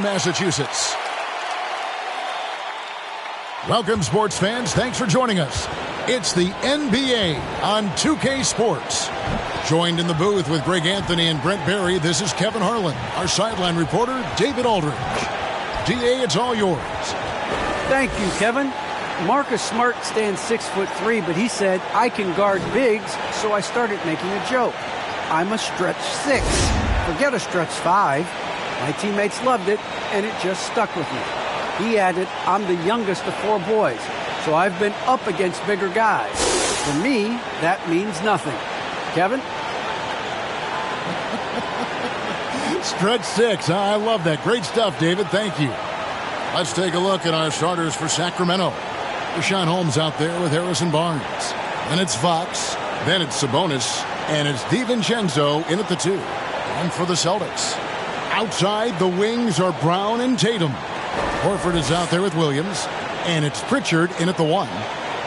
Massachusetts. Welcome, sports fans. Thanks for joining us. It's the NBA on 2K Sports. Joined in the booth with Greg Anthony and Brent Barry, this is Kevin Harlan. Our sideline reporter, David Aldridge. DA, it's all yours. Thank you, Kevin. Marcus Smart stands 6'3", but he said, I can guard bigs, so I started making a joke. I'm a stretch 6. Forget a stretch 5. My teammates loved it, and it just stuck with me. He added, I'm the youngest of 4 boys, so I've been up against bigger guys. For me, that means nothing. Kevin? Stretch 6. I love that. Great stuff, David. Thank you. Let's take a look at our starters for Sacramento. Deshaun Holmes out there with Harrison Barnes. Then it's Fox. Then it's Sabonis. And it's DiVincenzo in at the 2. And for the Celtics, outside the wings are Brown and Tatum. Horford is out there with Williams. And it's Pritchard in at the 1.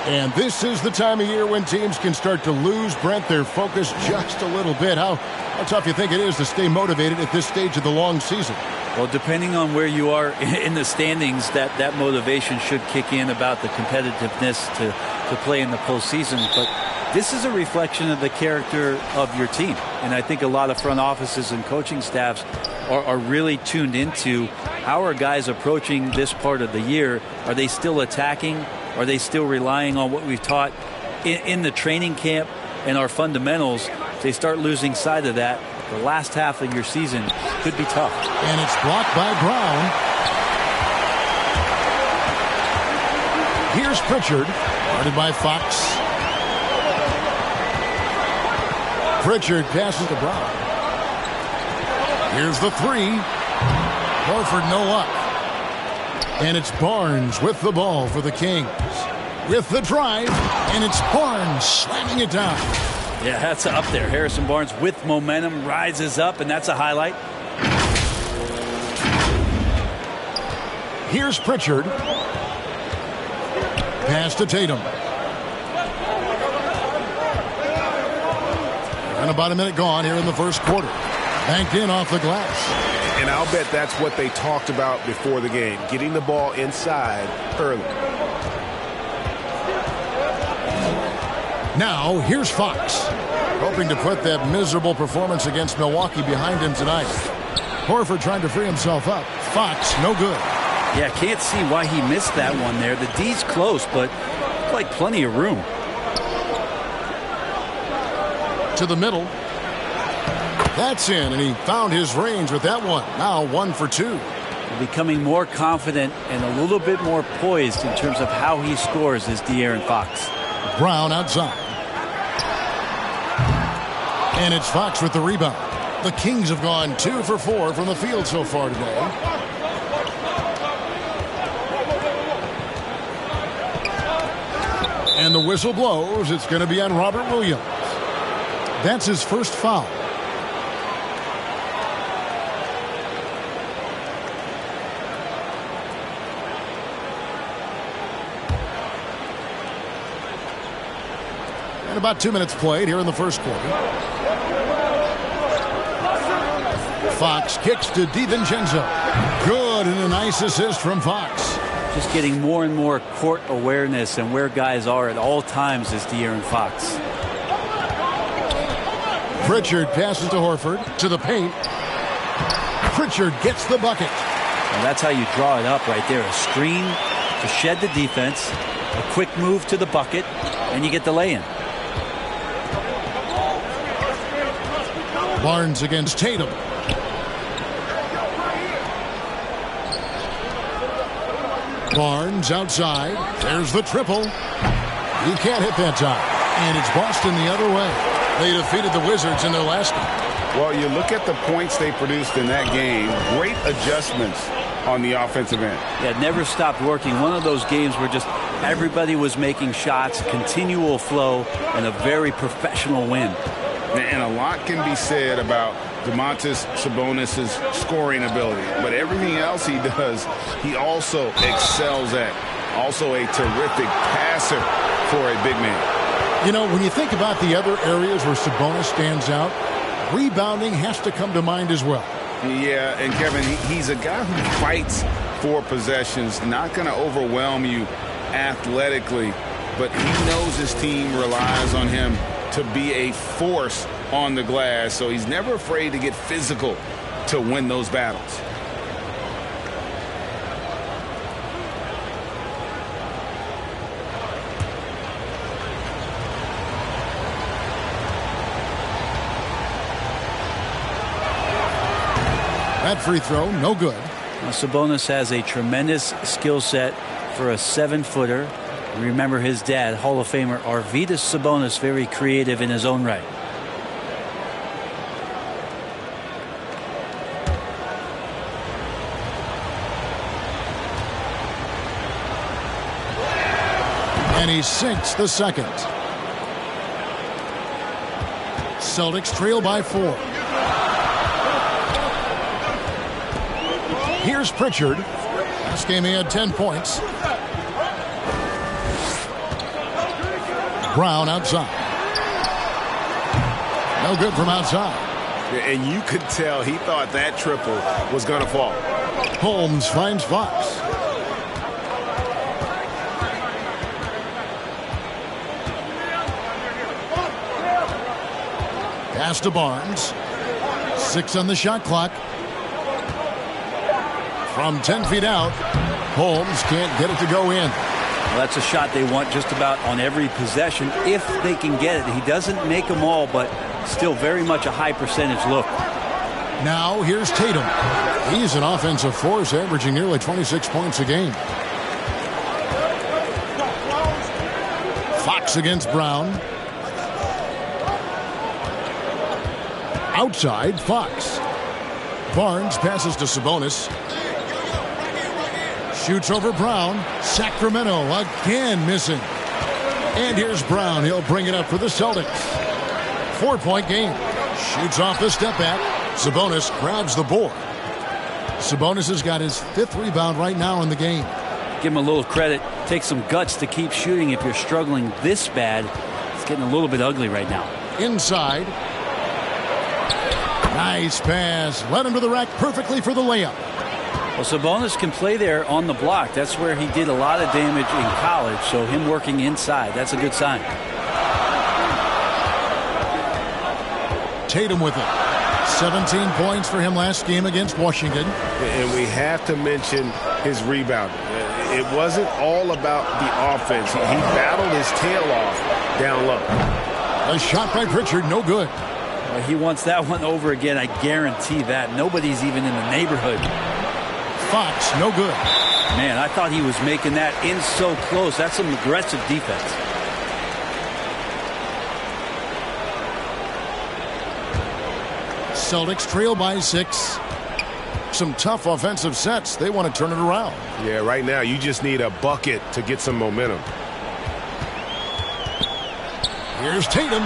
And this is the time of year when teams can start to lose, Brent, their focus just a little bit. How tough you think it is to stay motivated at this stage of the long season? Well, depending on where you are in the standings, that motivation should kick in about the competitiveness to play in the postseason. But this is a reflection of the character of your team. And I think a lot of front offices and coaching staffs are really tuned into how are guys approaching this part of the year. Are they still attacking? Are they still relying on what we've taught in the training camp and our fundamentals? If they start losing sight of that, the last half of your season could be tough. And it's blocked by Brown. Here's Pritchard, guarded by Fox. Pritchard passes to Brown. Here's the 3. Horford, no luck. And it's Barnes with the ball for the Kings. With the drive, and it's Barnes slamming it down. Yeah, that's up there. Harrison Barnes with momentum rises up, and that's a highlight. Here's Pritchard. Pass to Tatum. And about a minute gone here in the first quarter. Banked in off the glass. And I'll bet that's what they talked about before the game, getting the ball inside early. Now, here's Fox, hoping to put that miserable performance against Milwaukee behind him tonight. Horford trying to free himself up. Fox, no good. Yeah, can't see why he missed that one there. The D's close, but like plenty of room. To the middle. That's in, and he found his range with that one. Now 1 for 2. Becoming more confident and a little bit more poised in terms of how he scores is De'Aaron Fox. Brown outside. And it's Fox with the rebound. The Kings have gone 2 for 4 from the field so far today. And the whistle blows. It's going to be on Robert Williams. That's his first foul. And about 2 minutes played here in the first quarter. Fox kicks to DiVincenzo. Good, and a nice assist from Fox. Just getting more and more court awareness and where guys are at all times is De'Aaron Fox. Pritchard passes to Horford. To the paint. Pritchard gets the bucket. And that's how you draw it up right there. A screen to shed the defense. A quick move to the bucket. And you get the lay-in. Barnes against Tatum. Barnes outside. There's the triple. He can't hit that time. And it's Boston the other way. They defeated the Wizards in their last game. Well, you look at the points they produced in that game. Great adjustments on the offensive end. Yeah, never stopped working. One of those games where just everybody was making shots, continual flow, and a very professional win. And a lot can be said about Domantas Sabonis' scoring ability. But everything else he does, he also excels at. Also a terrific passer for a big man. You know, when you think about the other areas where Sabonis stands out, rebounding has to come to mind as well. Yeah, and Kevin, he's a guy who fights for possessions, not going to overwhelm you athletically, but he knows his team relies on him to be a force on the glass, so he's never afraid to get physical to win those battles. That free throw, no good. Now, Sabonis has a tremendous skill set for a 7-footer. Remember his dad, Hall of Famer Arvydas Sabonis, very creative in his own right. And he sinks the second. Celtics trail by 4. Here's Pritchard. Last game he had 10 points. Brown outside. No good from outside. And you could tell he thought that triple was going to fall. Holmes finds Fox. Pass to Barnes. 6 on the shot clock. From 10 feet out, Holmes can't get it to go in. Well, that's a shot they want just about on every possession if they can get it. He doesn't make them all, but still very much a high percentage look. Now here's Tatum. He's an offensive force, averaging nearly 26 points a game. Fox against Brown. Outside, Fox. Barnes passes to Sabonis. Shoots over Brown. Sacramento again missing. And here's Brown. He'll bring it up for the Celtics. 4-point game. Shoots off the step back. Sabonis grabs the board. Sabonis has got his 5th rebound right now in the game. Give him a little credit. Take some guts to keep shooting if you're struggling this bad. It's getting a little bit ugly right now. Inside. Nice pass. Led him to the rack perfectly for the layup. Well, Sabonis can play there on the block. That's where he did a lot of damage in college, so him working inside, that's a good sign. Tatum with it. 17 points for him last game against Washington. And we have to mention his rebound. It wasn't all about the offense. He battled his tail off down low. A shot by Pritchard, no good. Well, he wants that one over again, I guarantee that. Nobody's even in the neighborhood. Fox, no good. Man, I thought he was making that in so close. That's some aggressive defense. Celtics trail by 6. Some tough offensive sets. They want to turn it around. Yeah, right now you just need a bucket to get some momentum. Here's Tatum.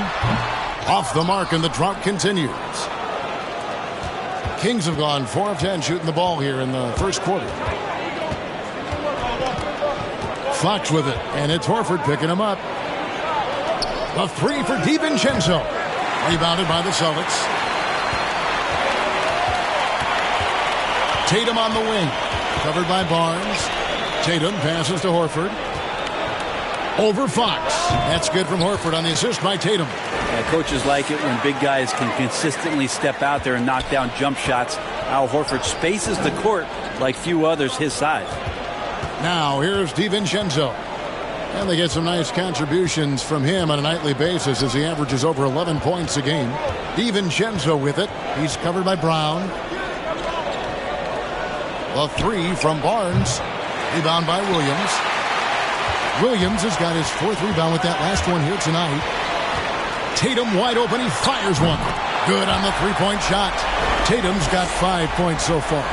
Off the mark, and the drought continues. Kings have gone 4 of 10 shooting the ball here in the first quarter. Fox with it, and it's Horford picking him up. A 3 for DiVincenzo. Rebounded by the Celtics. Tatum on the wing. Covered by Barnes. Tatum passes to Horford. Over Fox. That's good from Horford on the assist by Tatum. Coaches like it when big guys can consistently step out there and knock down jump shots. Al Horford spaces the court like few others his size. Now here's DiVincenzo. And they get some nice contributions from him on a nightly basis as he averages over 11 points a game. DiVincenzo with it. He's covered by Brown. A 3 from Barnes. Rebound by Williams. Williams has got his 4th rebound with that last one here tonight. Tatum wide open. He fires one. Good on the 3-point shot. Tatum's got 5 points so far.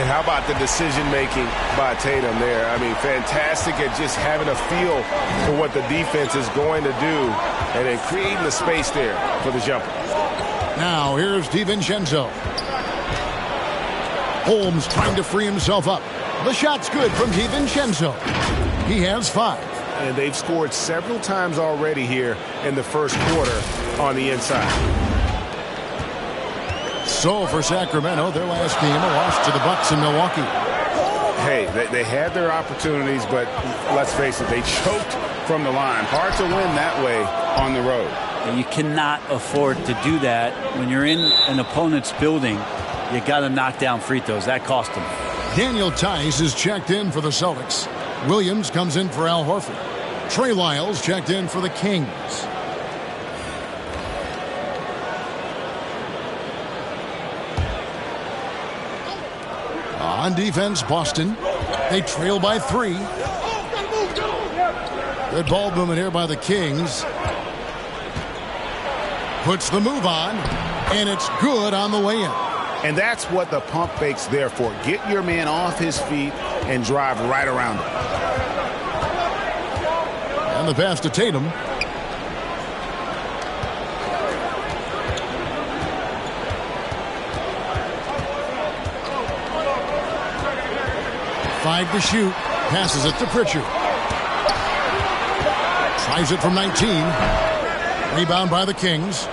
And how about the decision-making by Tatum there? I mean, fantastic at just having a feel for what the defense is going to do and then creating the space there for the jumper. Now, here's DiVincenzo. Holmes trying to free himself up. The shot's good from DiVincenzo. He has 5. And they've scored several times already here in the first quarter on the inside. So for Sacramento, their last game, a loss to the Bucks in Milwaukee. Hey, they had their opportunities, but let's face it, they choked from the line. Hard to win that way on the road. And you cannot afford to do that. When you're in an opponent's building, you got to knock down free throws. That cost them. Daniel Tice is checked in for the Celtics. Williams comes in for Al Horford. Trey Lyles checked in for the Kings. On defense, Boston. They trail by 3. Good ball movement here by the Kings. Puts the move on, and it's good on the way in. And that's what the pump fake's there for. Get your man off his feet and drive right around him. And the pass to Tatum. Five to shoot. Passes it to Pritchard. Tries it from 19. Rebound by the Kings.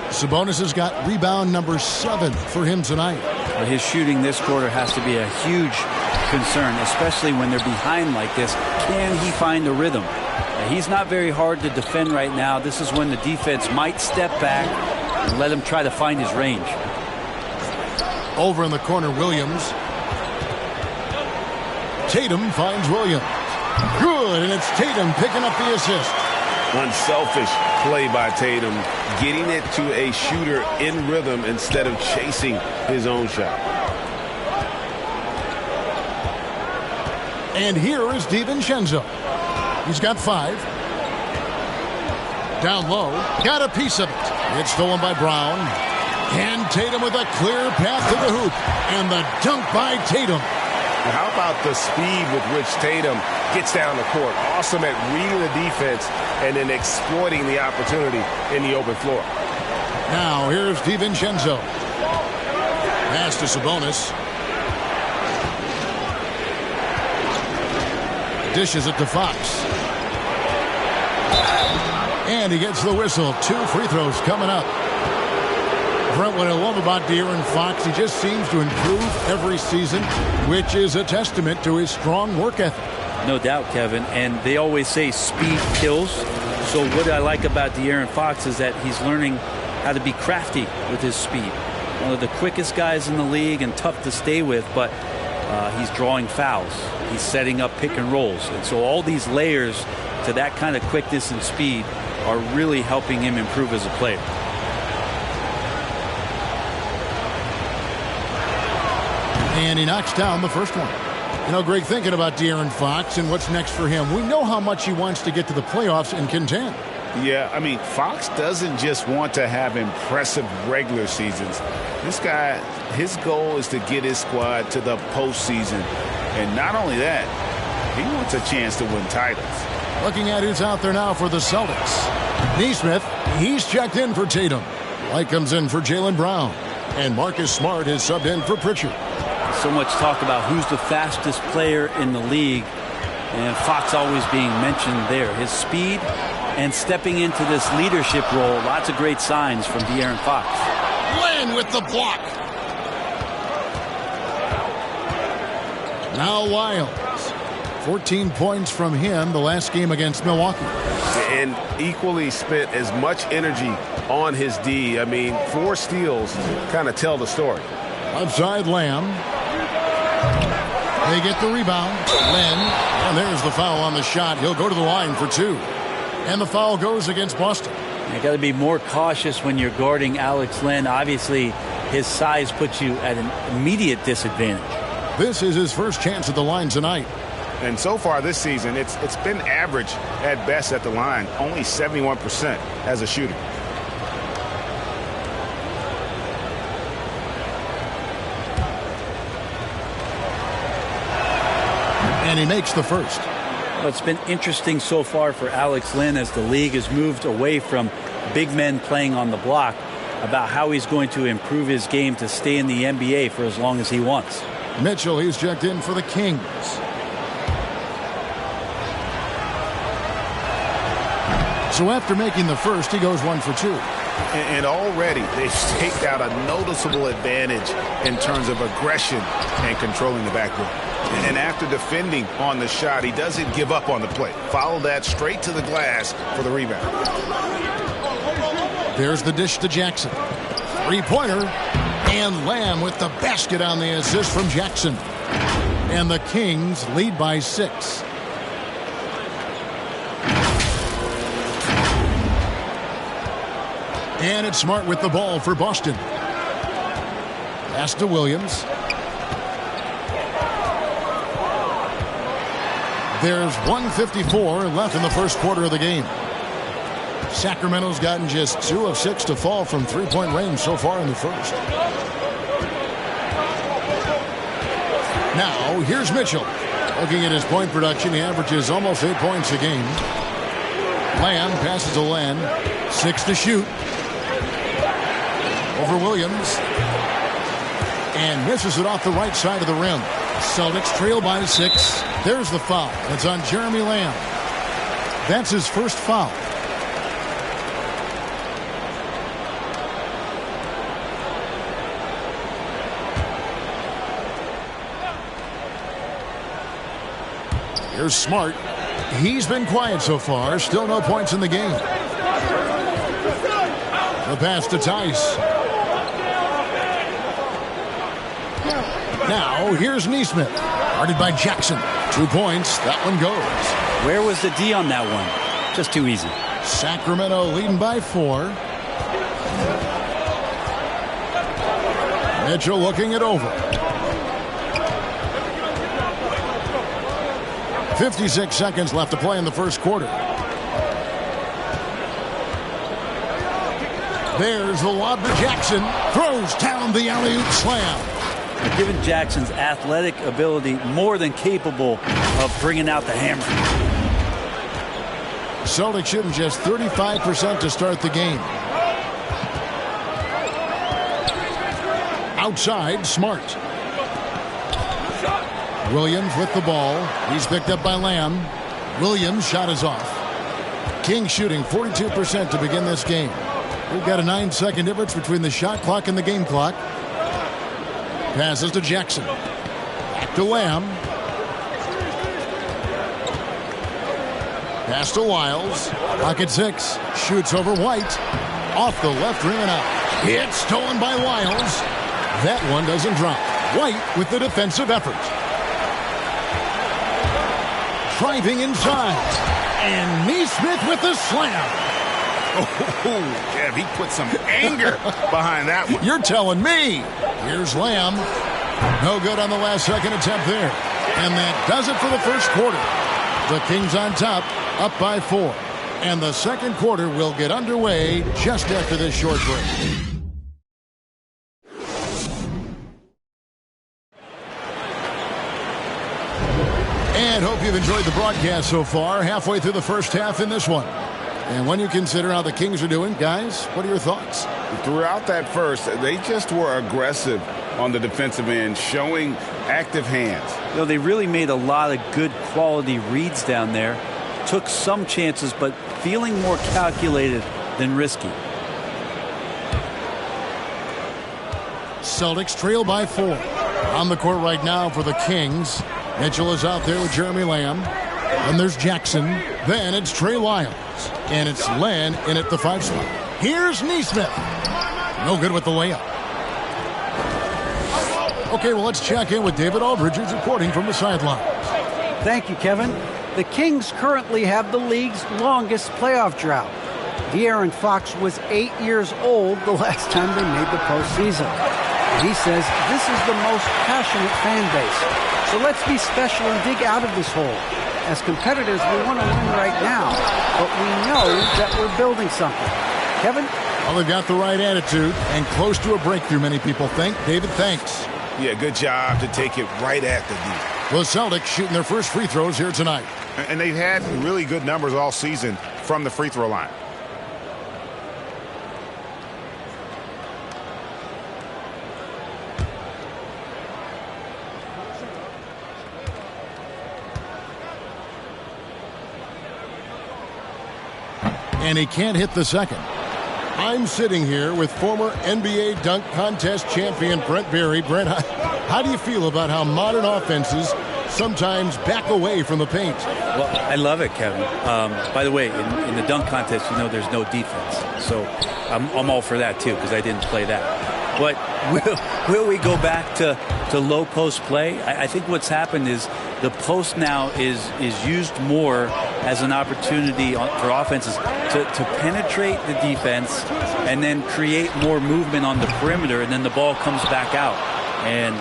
Sabonis has got rebound number 7 for him tonight. His shooting this quarter has to be a huge concern, especially when they're behind like this. Can he find a rhythm? He's not very hard to defend right now. This is when the defense might step back and let him try to find his range. Over in the corner, Williams. Tatum finds Williams. Good, and it's Tatum picking up the assist. Unselfish play by Tatum, getting it to a shooter in rhythm instead of chasing his own shot. And here is DiVincenzo. He's got 5. Down low. Got a piece of it. It's stolen by Brown. And Tatum with a clear path to the hoop. And the dunk by Tatum. How about the speed with which Tatum gets down the court? Awesome at reading the defense and then exploiting the opportunity in the open floor. Now here's DiVincenzo. Pass to Sabonis. Dishes it to Fox. And he gets the whistle. 2 free throws coming up. Brent, what I love about De'Aaron Fox, he just seems to improve every season, which is a testament to his strong work ethic. No doubt, Kevin. And they always say speed kills. So what I like about De'Aaron Fox is that he's learning how to be crafty with his speed. One of the quickest guys in the league and tough to stay with, but he's drawing fouls. He's setting up pick and rolls. And so all these layers to that kind of quickness and speed are really helping him improve as a player. And he knocks down the first one. You know, Greg, thinking about De'Aaron Fox and what's next for him, we know how much he wants to get to the playoffs and contend. Yeah, I mean, Fox doesn't just want to have impressive regular seasons. This guy, his goal is to get his squad to the postseason. And not only that, he wants a chance to win titles. Looking at who's out there now for the Celtics. Nesmith, he's checked in for Tatum. White comes in for Jaylen Brown. And Marcus Smart is subbed in for Pritchard. So much talk about who's the fastest player in the league, and Fox always being mentioned there. His speed and stepping into this leadership role, lots of great signs from De'Aaron Fox. Len with the block. Now Lyles. 14 points from him the last game against Milwaukee. And equally spent as much energy on his D. I mean, 4 steals kind of tell the story. Outside Lamb. They get the rebound. Len. And there's the foul on the shot. He'll go to the line for 2. And the foul goes against Boston. You got to be more cautious when you're guarding Alex Len. Obviously, his size puts you at an immediate disadvantage. This is his first chance at the line tonight. And so far this season, it's been average at best at the line. Only 71% as a shooter. And he makes the first. Well, it's been interesting so far for Alex Len as the league has moved away from big men playing on the block about how he's going to improve his game to stay in the NBA for as long as he wants. Mitchell, he's checked in for the Kings. So after making the first, he goes 1 for 2. And already they've staked out a noticeable advantage in terms of aggression and controlling the backboard. And after defending on the shot, he doesn't give up on the play. Follow that straight to the glass for the rebound. There's the dish to Jackson. Three-pointer. And Lamb with the basket on the assist from Jackson. And the Kings lead by 6. And it's Smart with the ball for Boston. Pass to Williams. There's 1:54 left in the first quarter of the game. Sacramento's gotten just 2 of 6 to fall from three-point range so far in the first. Now, here's Mitchell. Looking at his point production, he averages almost 8 points a game. Lamb passes to Len. 6 to shoot. Over Williams. And misses it off the right side of the rim. Celtics trail by 6. There's the foul. It's on Jeremy Lamb. That's his first foul. Here's Smart. He's been quiet so far. Still no points in the game. The pass to Tice. Now, here's Neesmith. Guarded by Jackson. 2 points. That one goes. Where was the D on that one? Just too easy. Sacramento leading by 4. Mitchell looking it over. 56 seconds left to play in the first quarter. There's the lob to Jackson. Throws down the alley-oop slam. Given Jackson's athletic ability, more than capable of bringing out the hammer. Celtics shooting just 35% to start the game. Outside, Smart. Williams with the ball. He's picked up by Lamb. Williams' shot is off. King shooting 42% to begin this game. We've got a 9-second difference between the shot clock and the game clock. Passes to Jackson. Back to Lamb. Pass to Wiles. Pocket 6. Shoots over White. Off the left rim and out. It's stolen by Wiles. That one doesn't drop. White with the defensive effort. Driving inside. And Neesmith with the slam. Oh, Kev, he put some anger behind that one. You're telling me. Here's Lamb. No good on the last second attempt there. And that does it for the first quarter. The Kings on top, up by 4. And the second quarter will get underway just after this short break. And hope you've enjoyed the broadcast so far. Halfway through the first half in this one. And when you consider how the Kings are doing, guys, what are your thoughts? Throughout that first, they just were aggressive on the defensive end, showing active hands. You know, they really made a lot of good quality reads down there. Took some chances, but feeling more calculated than risky. Celtics trail by 4. On the court right now for the Kings. Mitchell is out there with Jeremy Lamb. And there's Jackson. Then it's Trey Lyles. And it's Len in at the 5 spot. Here's Neesmith. No good with the layup. Okay, well, let's check in with David Aldridge, who's reporting from the sidelines. Thank you, Kevin. The Kings currently have the league's longest playoff drought. De'Aaron Fox was 8 years old the last time they made the postseason. And he says this is the most passionate fan base. So let's be special and dig out of this hole. As competitors, we want to win right now, but we know that we're building something. Kevin? Well, they've got the right attitude and close to a breakthrough, many people think. David, thanks. Yeah, good job to take it right at the D. The Celtics shooting their first free throws here tonight. And they've had really good numbers all season from the free throw line. And he can't hit the second. I'm sitting here with former NBA dunk contest champion Brent Berry. Brent, how do you feel about how modern offenses sometimes back away from the paint? Well, I love it, Kevin. By the way, in the dunk contest, there's no defense. So I'm all for that, too, because I didn't play that. But will we go back to low post play? I think what's happened is the post now is used more as an opportunity for offenses to penetrate the defense and then create more movement on the perimeter, and then the ball comes back out. And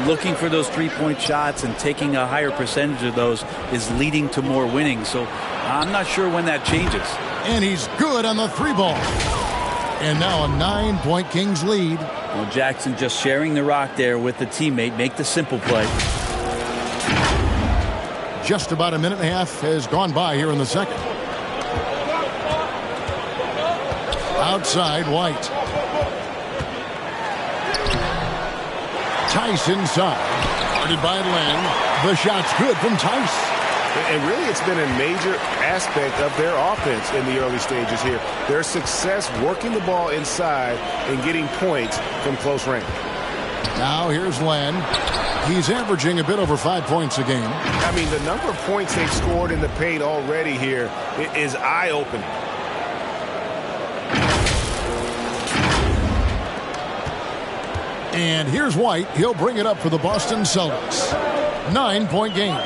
looking for those three-point shots and taking a higher percentage of those is leading to more winning. So I'm not sure when that changes. And he's good on the three ball. And now a 9-point Kings lead. Well, Jackson just sharing the rock there with the teammate. Make the simple play. Just about a minute and a half has gone by here in the second. Outside, White. Tice inside. Guarded by Len. The shot's good from Tice. And really, it's been a major aspect of their offense in the early stages here. Their success working the ball inside and getting points from close range. Now here's Len. He's averaging a bit over 5 points a game. I mean, the number of points they've scored in the paint already here is eye-opening. And here's White. He'll bring it up for the Boston Celtics. 9-point game.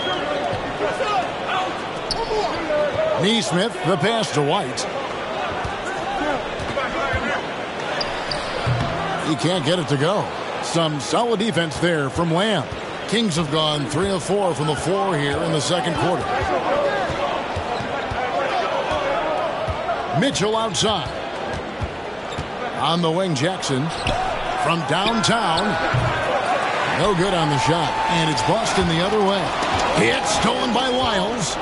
Neesmith, the pass to White. He can't get it to go. Some solid defense there from Lamb. Kings have gone 3 of 4 from the floor here in the second quarter. Mitchell outside. On the wing, Jackson. From downtown. No good on the shot. And it's Boston the other way. It's stolen by Wiles.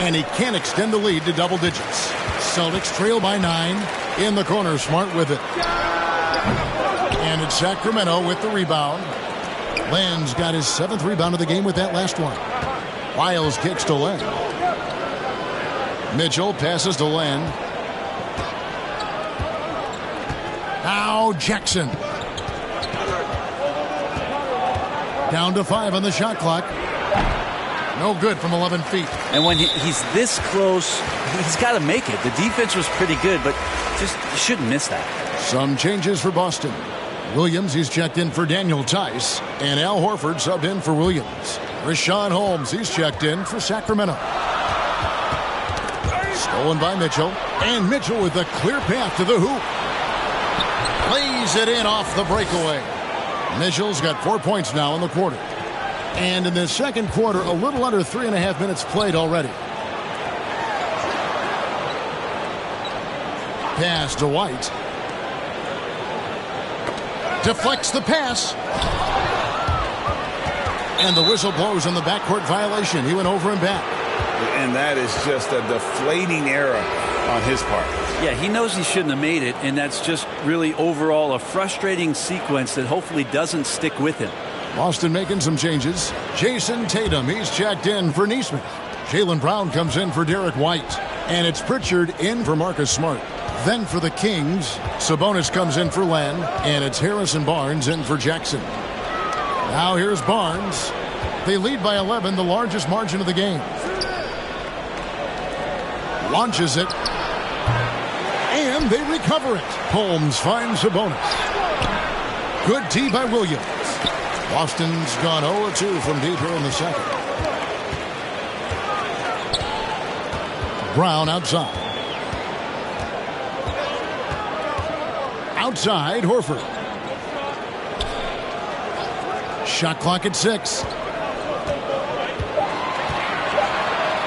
And he can't extend the lead to double digits. Celtics trail by 9. In the corner, Smart with it. And it's Sacramento with the rebound. Len's got his 7th rebound of the game with that last one. Wiles kicks to Len. Mitchell passes to Len. Now Jackson. Down to 5 on the shot clock. No good from 11 feet. And when he's this close, he's got to make it. The defense was pretty good, but just shouldn't miss that. Some changes for Boston. Williams, he's checked in for Daniel Tice. And Al Horford subbed in for Williams. Richaun Holmes, he's checked in for Sacramento. Stolen by Mitchell. And Mitchell with a clear path to the hoop. Plays it in off the breakaway. Mitchell's got 4 points now in the quarter. And in the second quarter, a little under 3.5 minutes played already. Pass to White. Deflects the pass. And the whistle blows on the backcourt violation. He went over and back. And that is just a deflating error on his part. Yeah, he knows he shouldn't have made it, and that's just really overall a frustrating sequence that hopefully doesn't stick with him. Boston making some changes. Jason Tatum, he's checked in for Neesmith. Jaylen Brown comes in for Derek White. And it's Pritchard in for Marcus Smart. Then for the Kings, Sabonis comes in for Len. And it's Harrison Barnes in for Jackson. Now here's Barnes. They lead by 11, the largest margin of the game. Launches it. And they recover it. Holmes finds Sabonis. Good tee by Williams. Boston's gone 0-2 from deep here in the second. Brown outside. Outside, Horford. Shot clock at 6.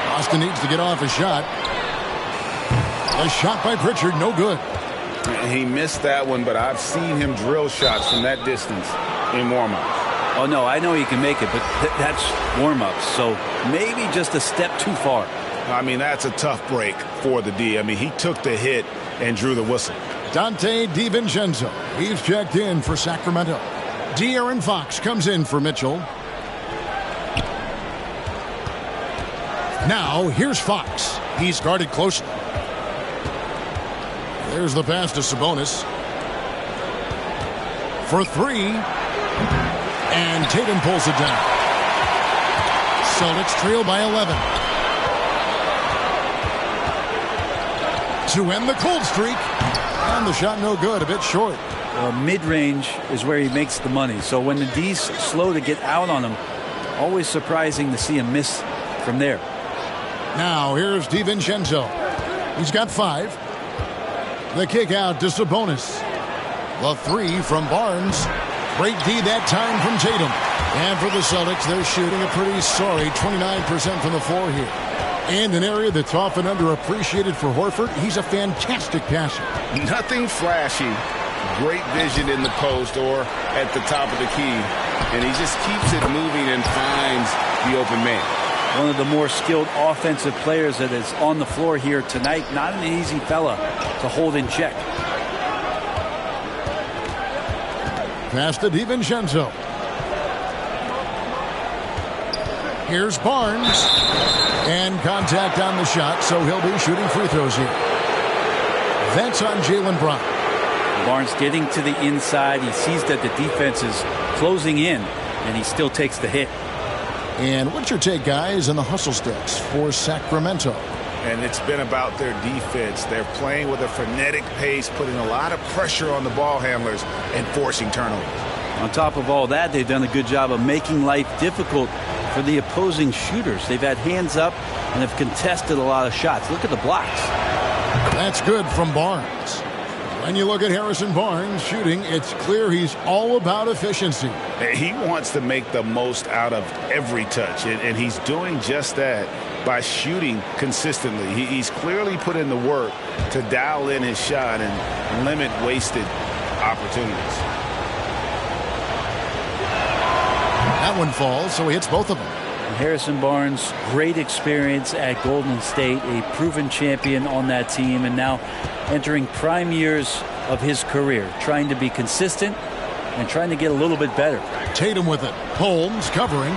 Boston needs to get off a shot. A shot by Pritchard, no good. He missed that one, but I've seen him drill shots from that distance in warm-ups. Oh, no, I know he can make it, but that's warm-ups, so maybe just a step too far. I mean, that's a tough break for the D. I mean, he took the hit and drew the whistle. Dante DiVincenzo, he's checked in for Sacramento. De'Aaron Fox comes in for Mitchell. Now, here's Fox. He's guarded closely. There's the pass to Sabonis. For three. And Tatum pulls it down. Celtics trail by 11. To end the cold streak. And the shot no good, a bit short. Mid-range is where he makes the money. So when the D's slow to get out on him, always surprising to see him miss from there. Now here's DiVincenzo. He's got 5. The kick out to Sabonis. The 3 from Barnes. Great D that time from Tatum. And for the Celtics, they're shooting a pretty sorry 29% from the floor here. And an area that's often underappreciated for Horford. He's a fantastic passer. Nothing flashy. Great vision in the post or at the top of the key. And he just keeps it moving and finds the open man. One of the more skilled offensive players that is on the floor here tonight. Not an easy fella to hold in check. Pass to DiVincenzo. Here's Barnes. And contact on the shot, so he'll be shooting free throws here. That's on Jaylen Brown. Barnes getting to the inside. He sees that the defense is closing in, and he still takes the hit. And what's your take, guys, on the hustle stats for Sacramento? And it's been about their defense. They're playing with a frenetic pace, putting a lot of pressure on the ball handlers and forcing turnovers. On top of all that, they've done a good job of making life difficult for the opposing shooters. They've had hands up and have contested a lot of shots. Look at the blocks. That's good from Barnes. When you look at Harrison Barnes shooting, it's clear he's all about efficiency. He wants to make the most out of every touch, and he's doing just that by shooting consistently. He's clearly put in the work to dial in his shot and limit wasted opportunities. That one falls, so he hits both of them. Harrison Barnes, great experience at Golden State, a proven champion on that team, and now entering prime years of his career, trying to be consistent and trying to get a little bit better. Tatum with it. Holmes covering.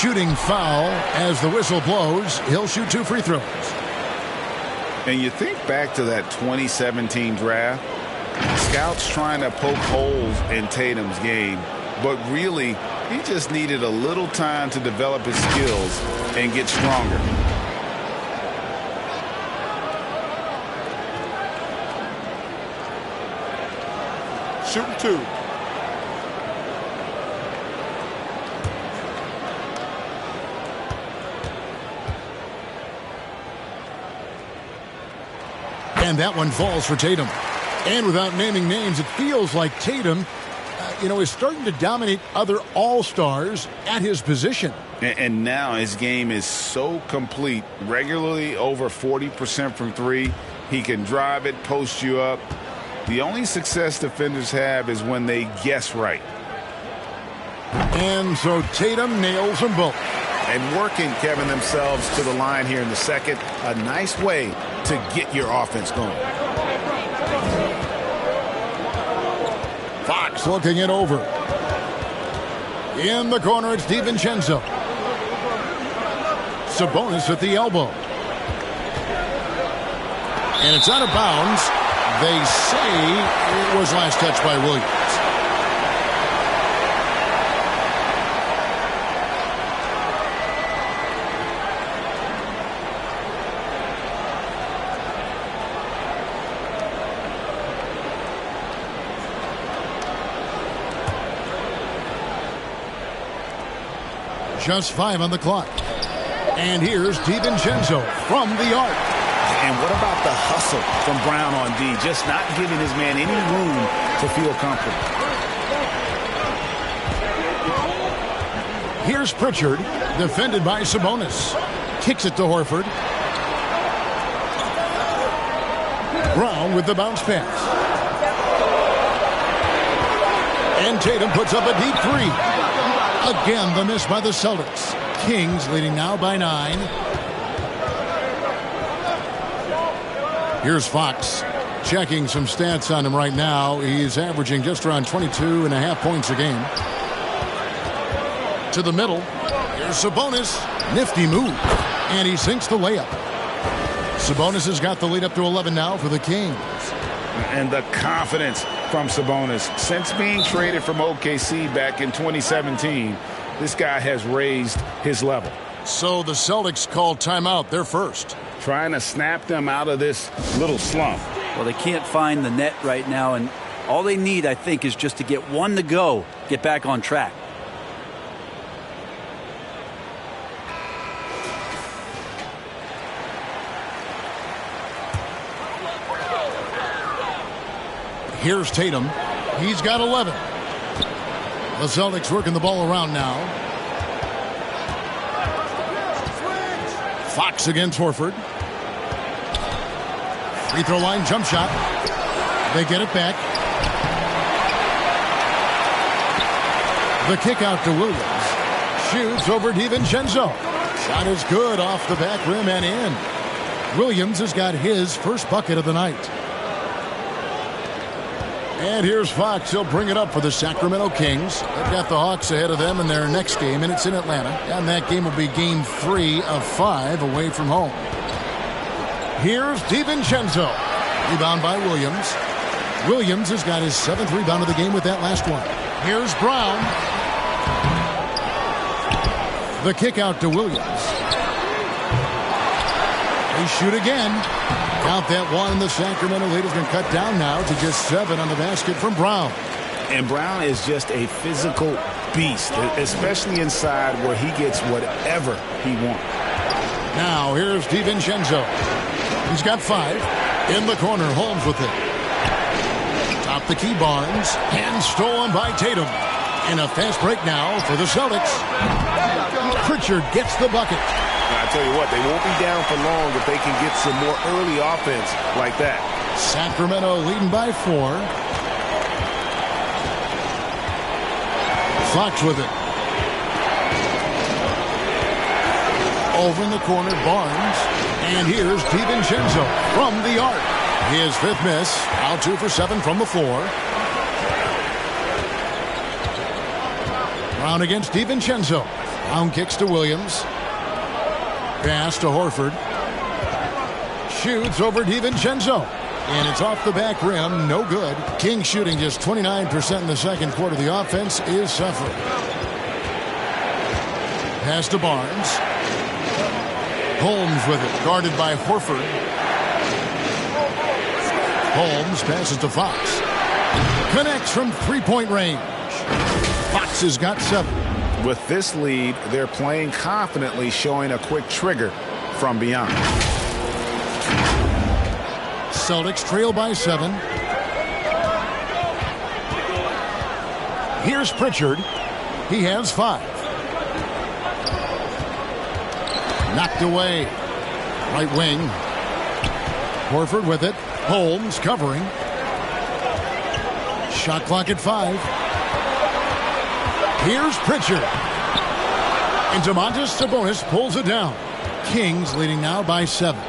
Shooting foul as the whistle blows. He'll shoot 2 free throws. And you think back to that 2017 draft, scouts trying to poke holes in Tatum's game, but really he just needed a little time to develop his skills and get stronger. Shooting 2. And that one falls for Tatum. And without naming names, it feels like Tatum, is starting to dominate other all-stars at his position. And now his game is so complete, regularly over 40% from 3. He can drive it, post you up. The only success defenders have is when they guess right. And so Tatum nails them both. And working, Kevin, themselves to the line here in the second. A nice way to get your offense going. Fox looking it over. In the corner, it's DiVincenzo. Sabonis at the elbow. And it's out of bounds. They say it was last touched by Williams. Just 5 on the clock. And here's DiVincenzo from the arc. And what about the hustle from Brown on D? Just not giving his man any room to feel comfortable. Here's Pritchard, defended by Sabonis. Kicks it to Horford. Brown with the bounce pass. And Tatum puts up a deep 3. Again, the miss by the Celtics. Kings leading now by 9. Here's Fox checking some stats on him right now. He's averaging just around 22.5 points a game. To the middle. Here's Sabonis, nifty move, and he sinks the layup. Sabonis has got the lead up to 11 now for the Kings. And the confidence from Sabonis. Since being traded from OKC back in 2017, this guy has raised his level. So the Celtics call timeout. They're first. Trying to snap them out of this little slump. Well, they can't find the net right now, and all they need, I think, is just to get one to go, get back on track. Here's Tatum. He's got 11. The Celtics working the ball around now. Fox against Horford. Free throw line jump shot. They get it back. The kick out to Williams. Shoots over DiVincenzo. Shot is good off the back rim and in. Williams has got his first bucket of the night. And here's Fox. He'll bring it up for the Sacramento Kings. They've got the Hawks ahead of them in their next game, and it's in Atlanta. And that game will be game 3 of 5 away from home. Here's DiVincenzo. Rebound by Williams. Williams has got his 7th rebound of the game with that last one. Here's Brown. The kick out to Williams. They shoot again. Count that one. The Sacramento lead has been cut down now to just 7 on the basket from Brown. And Brown is just a physical beast, especially inside where he gets whatever he wants. Now here's DiVincenzo. He's got 5. In the corner, Holmes with it. Top the key, Barnes. Hand stolen by Tatum. In a fast break now for the Celtics. Pritchard gets the bucket. I tell you what, they won't be down for long if they can get some more early offense like that. Sacramento leading by 4. Fox with it. Over in the corner, Barnes. And here's DiVincenzo from the arc. His 5th miss. Out 2 for 7 from the floor. Brown against DiVincenzo. Brown kicks to Williams. Pass to Horford. Shoots over DiVincenzo. And it's off the back rim. No good. King shooting just 29% in the second quarter. The offense is suffering. Pass to Barnes. Holmes with it. Guarded by Horford. Holmes passes to Fox. Connects from 3-point range. Fox has got 7. With this lead, they're playing confidently, showing a quick trigger from beyond. Celtics trail by 7. Here's Pritchard. He has 5. Knocked away. Right wing. Horford with it. Holmes covering. Shot clock at 5. Here's Pritchard. And Domantas Sabonis pulls it down. Kings leading now by 7.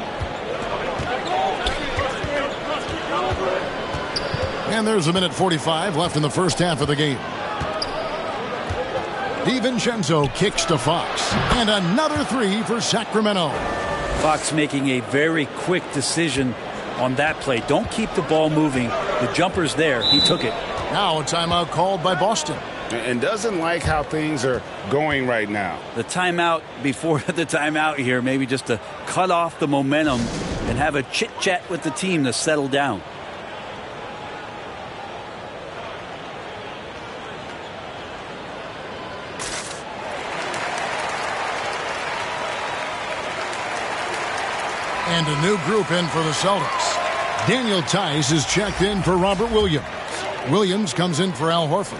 And there's 1:45 left in the first half of the game. DiVincenzo kicks to Fox. And another 3 for Sacramento. Fox making a very quick decision on that play. Don't keep the ball moving. The jumper's there. He took it. Now a timeout called by Boston. And doesn't like how things are going right now. The timeout before the timeout here, maybe just to cut off the momentum and have a chit-chat with the team to settle down. And a new group in for the Celtics. Daniel Tice is checked in for Robert Williams. Williams comes in for Al Horford.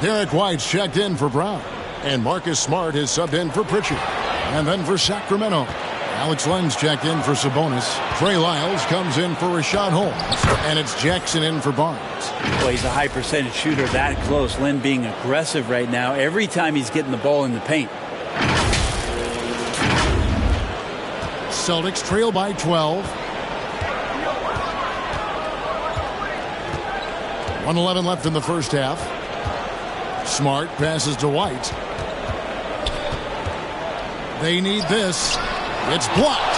Derek White's checked in for Brown. And Marcus Smart is subbed in for Pritchard. And then for Sacramento, Alex Len's checked in for Sabonis. Trey Lyles comes in for Rashad Holmes. And it's Jackson in for Barnes. Well, he's a high percentage shooter that close. Len being aggressive right now every time he's getting the ball in the paint. Celtics trail by 12. 1:11 left in the first half. Smart passes to White. They need this. It's blocked.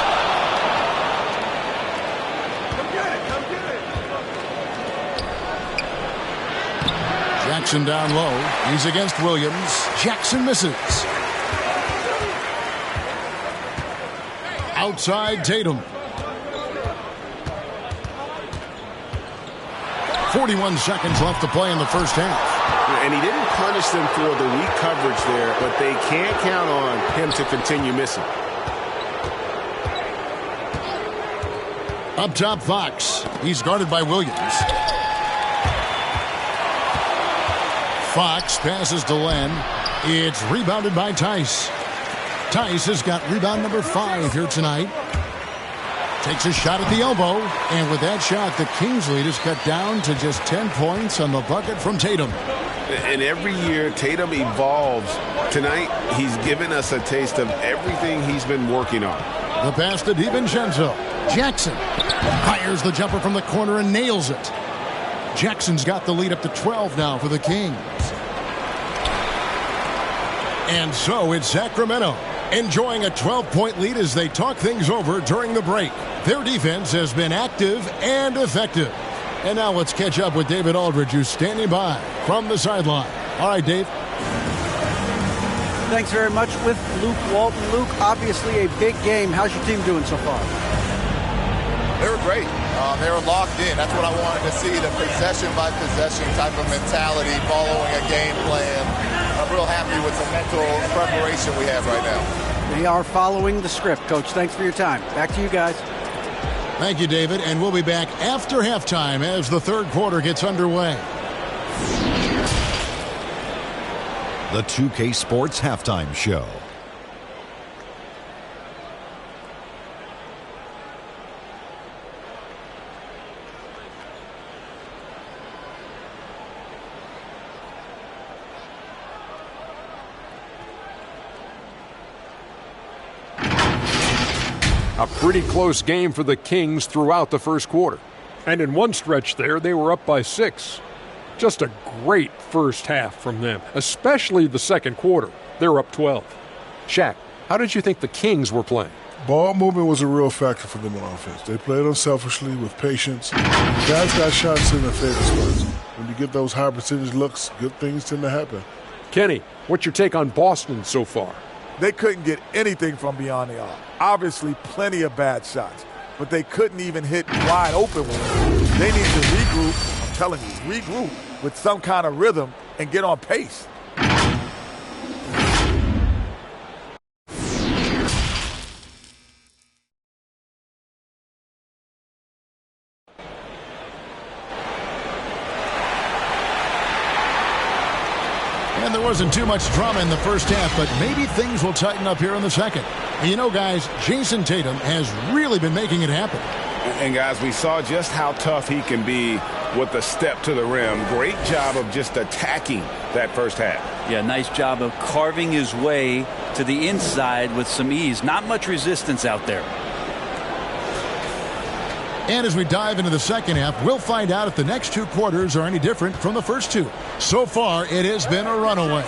Jackson down low. He's against Williams. Jackson misses. Outside Tatum. 41 seconds left to play in the first half. And he didn't punish them for the weak coverage there, but they can't count on him to continue missing. Up top, Fox. He's guarded by Williams. Fox passes to Len. It's rebounded by Tice. Tice has got rebound number 5 here tonight. Takes a shot at the elbow. And with that shot, the Kings lead is cut down to just 10 points on the bucket from Tatum. And every year, Tatum evolves. Tonight, he's given us a taste of everything he's been working on. The pass to DiVincenzo. Jackson fires the jumper from the corner and nails it. Jackson's got the lead up to 12 now for the Kings. And so it's Sacramento enjoying a 12-point lead as they talk things over during the break. Their defense has been active and effective. And now let's catch up with David Aldridge, who's standing by from the sideline. All right, Dave. Thanks very much with Luke Walton. Luke, obviously a big game. How's your team doing so far? They were great. They were locked in. That's what I wanted to see, the possession-by-possession type of mentality following a game plan. I'm real happy with the mental preparation we have right now. They are following the script, Coach. Thanks for your time. Back to you guys. Thank you, David. And we'll be back after halftime as the third quarter gets underway. The 2K Sports Halftime Show. A pretty close game for the Kings throughout the first quarter. And in one stretch there, they were up by 6. Just a great first half from them, especially the second quarter. They're up 12. Shaq, how did you think the Kings were playing? Ball movement was a real factor for them on offense. They played unselfishly with patience. Guys got shots in their favorite spots. When you get those high percentage looks, good things tend to happen. Kenny, what's your take on Boston so far? They couldn't get anything from beyond the arc. Obviously, plenty of bad shots, but they couldn't even hit wide open ones. They need to regroup, I'm telling you, regroup with some kind of rhythm and get on pace. And there wasn't too much drama in the first half, but maybe things will tighten up here in the second. And you know, guys, Jason Tatum has really been making it happen. And, guys, we saw just how tough he can be with the step to the rim. Great job of just attacking that first half. Yeah, nice job of carving his way to the inside with some ease. Not much resistance out there. And as we dive into the second half, we'll find out if the next two quarters are any different from the first two. So far, it has been a runaway.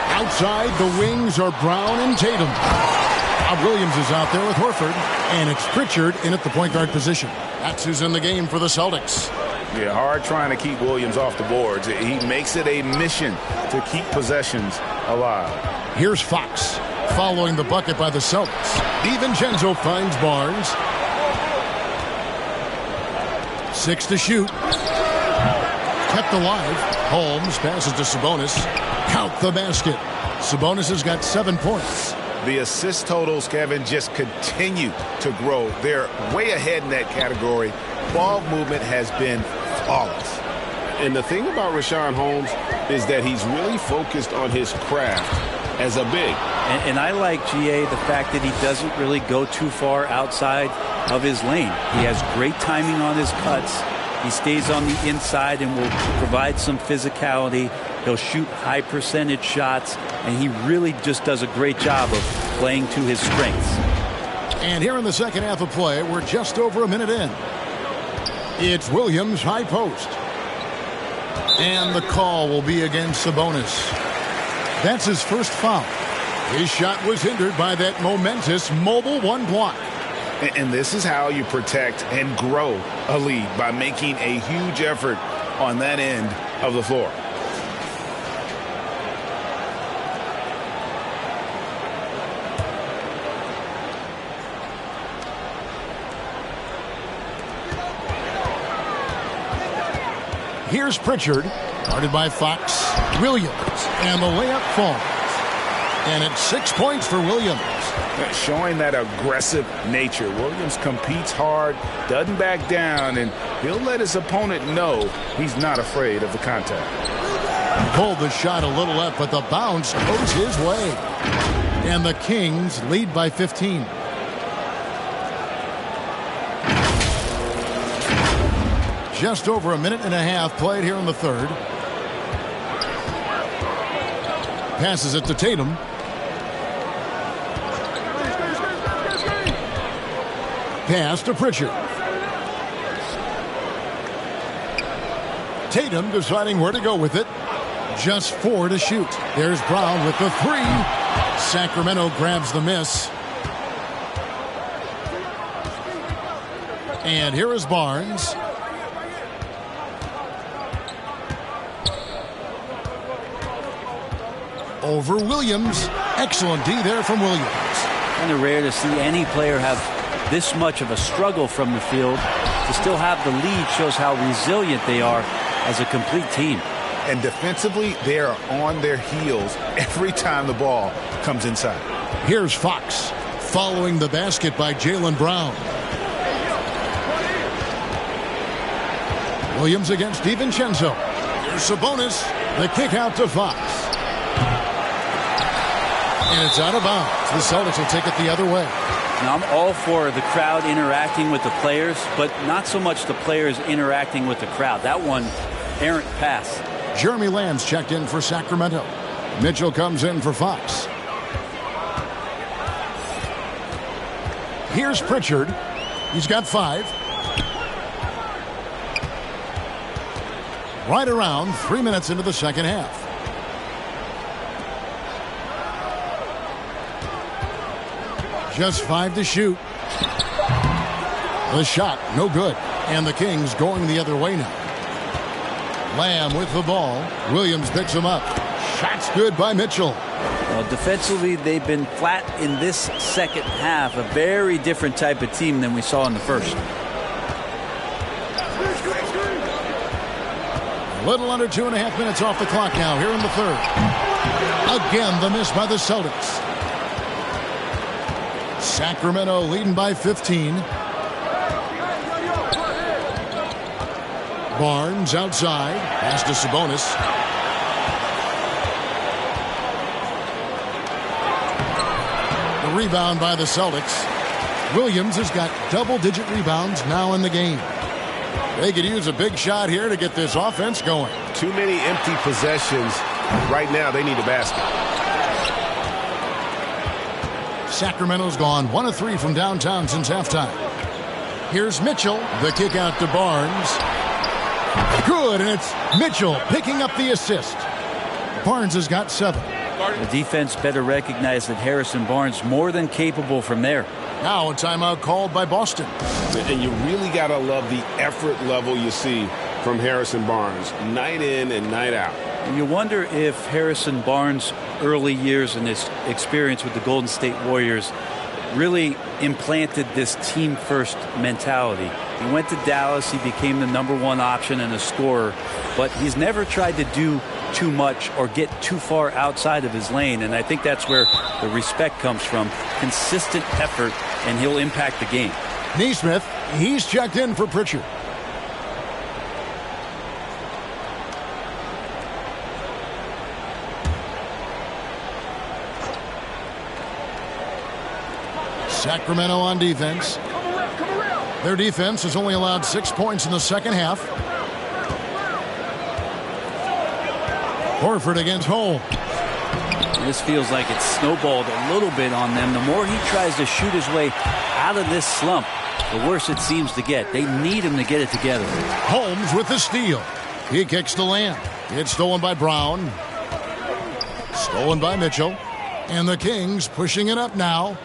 Outside, the wings are Brown and Tatum. Bob Williams is out there with Horford, and it's Pritchard in at the point guard position. That's who's in the game for the Celtics. Yeah, hard trying to keep Williams off the boards. He makes it a mission to keep possessions alive. Here's Fox following the bucket by the Celtics. DiVincenzo finds Barnes. 6 to shoot. Kept alive. Holmes passes to Sabonis. Count the basket. Sabonis has got 7 points. The assist totals, Kevin, just continue to grow. They're way ahead in that category. Ball movement has been flawless. And the thing about Richaun Holmes is that he's really focused on his craft as a big. And I like, GA, the fact that he doesn't really go too far outside of his lane. He has great timing on his cuts. He stays on the inside and will provide some physicality. He'll shoot high percentage shots, and he really just does a great job of playing to his strengths. And here in the second half of play, we're just over a minute in. It's Williams high post. And the call will be against Sabonis. That's his first foul. His shot was hindered by that momentous mobile one block. And this is how you protect and grow a lead, by making a huge effort on that end of the floor. Here's Pritchard, guarded by Fox. Williams, and the layup falls. And it's 6 points for Williams. Showing that aggressive nature. Williams competes hard, doesn't back down, and he'll let his opponent know he's not afraid of the contact. Pulled the shot a little up, but the bounce goes his way. And the Kings lead by 15. Just over a minute and a half played here in the third. Passes it to Tatum. Pass to Pritchard. Tatum deciding where to go with it. Just 4 to shoot. There's Brown with the 3. Sacramento grabs the miss. And here is Barnes. Over Williams. Excellent D there from Williams. Kind of rare to see any player have this much of a struggle from the field. To still have the lead shows how resilient they are as a complete team. And defensively, they are on their heels every time the ball comes inside. Here's Fox, following the basket by Jaylen Brown. Williams against DiVincenzo. Here's Sabonis. The kick out to Fox. And it's out of bounds. The Celtics will take it the other way. Now, I'm all for the crowd interacting with the players, but not so much the players interacting with the crowd. That one, errant pass. Jeremy Lamb's checked in for Sacramento. Mitchell comes in for Fox. Here's Pritchard. He's got 5. Right around 3 minutes into the second half. Just 5 to shoot. The shot, no good. And the Kings going the other way now. Lamb with the ball. Williams picks him up. Shot's good by Mitchell. Well, defensively, they've been flat in this second half. A very different type of team than we saw in the first. A little under 2.5 minutes off the clock now here in the third. Again, the miss by the Celtics. Sacramento leading by 15. Barnes outside. Pass to Sabonis. The rebound by the Celtics. Williams has got double-digit rebounds now in the game. They could use a big shot here to get this offense going. Too many empty possessions. Right now, they need a basket. Sacramento's gone 1 of 3 from downtown since halftime. Here's Mitchell. The kick out to Barnes. Good, and it's Mitchell picking up the assist. Barnes has got 7. The defense better recognize that Harrison Barnes more than capable from there. Now a timeout called by Boston. And you really got to love the effort level you see from Harrison Barnes, night in and night out. You wonder if Harrison Barnes' early years and his experience with the Golden State Warriors really implanted this team-first mentality. He went to Dallas, he became the #1 option and a scorer, but he's never tried to do too much or get too far outside of his lane, and I think that's where the respect comes from. Consistent effort, and he'll impact the game. Neesmith, he's checked in for Pritchard. Sacramento on defense. Their defense has only allowed 6 points in the second half. Horford against Holmes. This feels like it's snowballed a little bit on them. The more he tries to shoot his way out of this slump, the worse it seems to get. They need him to get it together. Holmes with the steal. He kicks to Lamb. It's stolen by Brown. Stolen by Mitchell. And the Kings pushing it up now.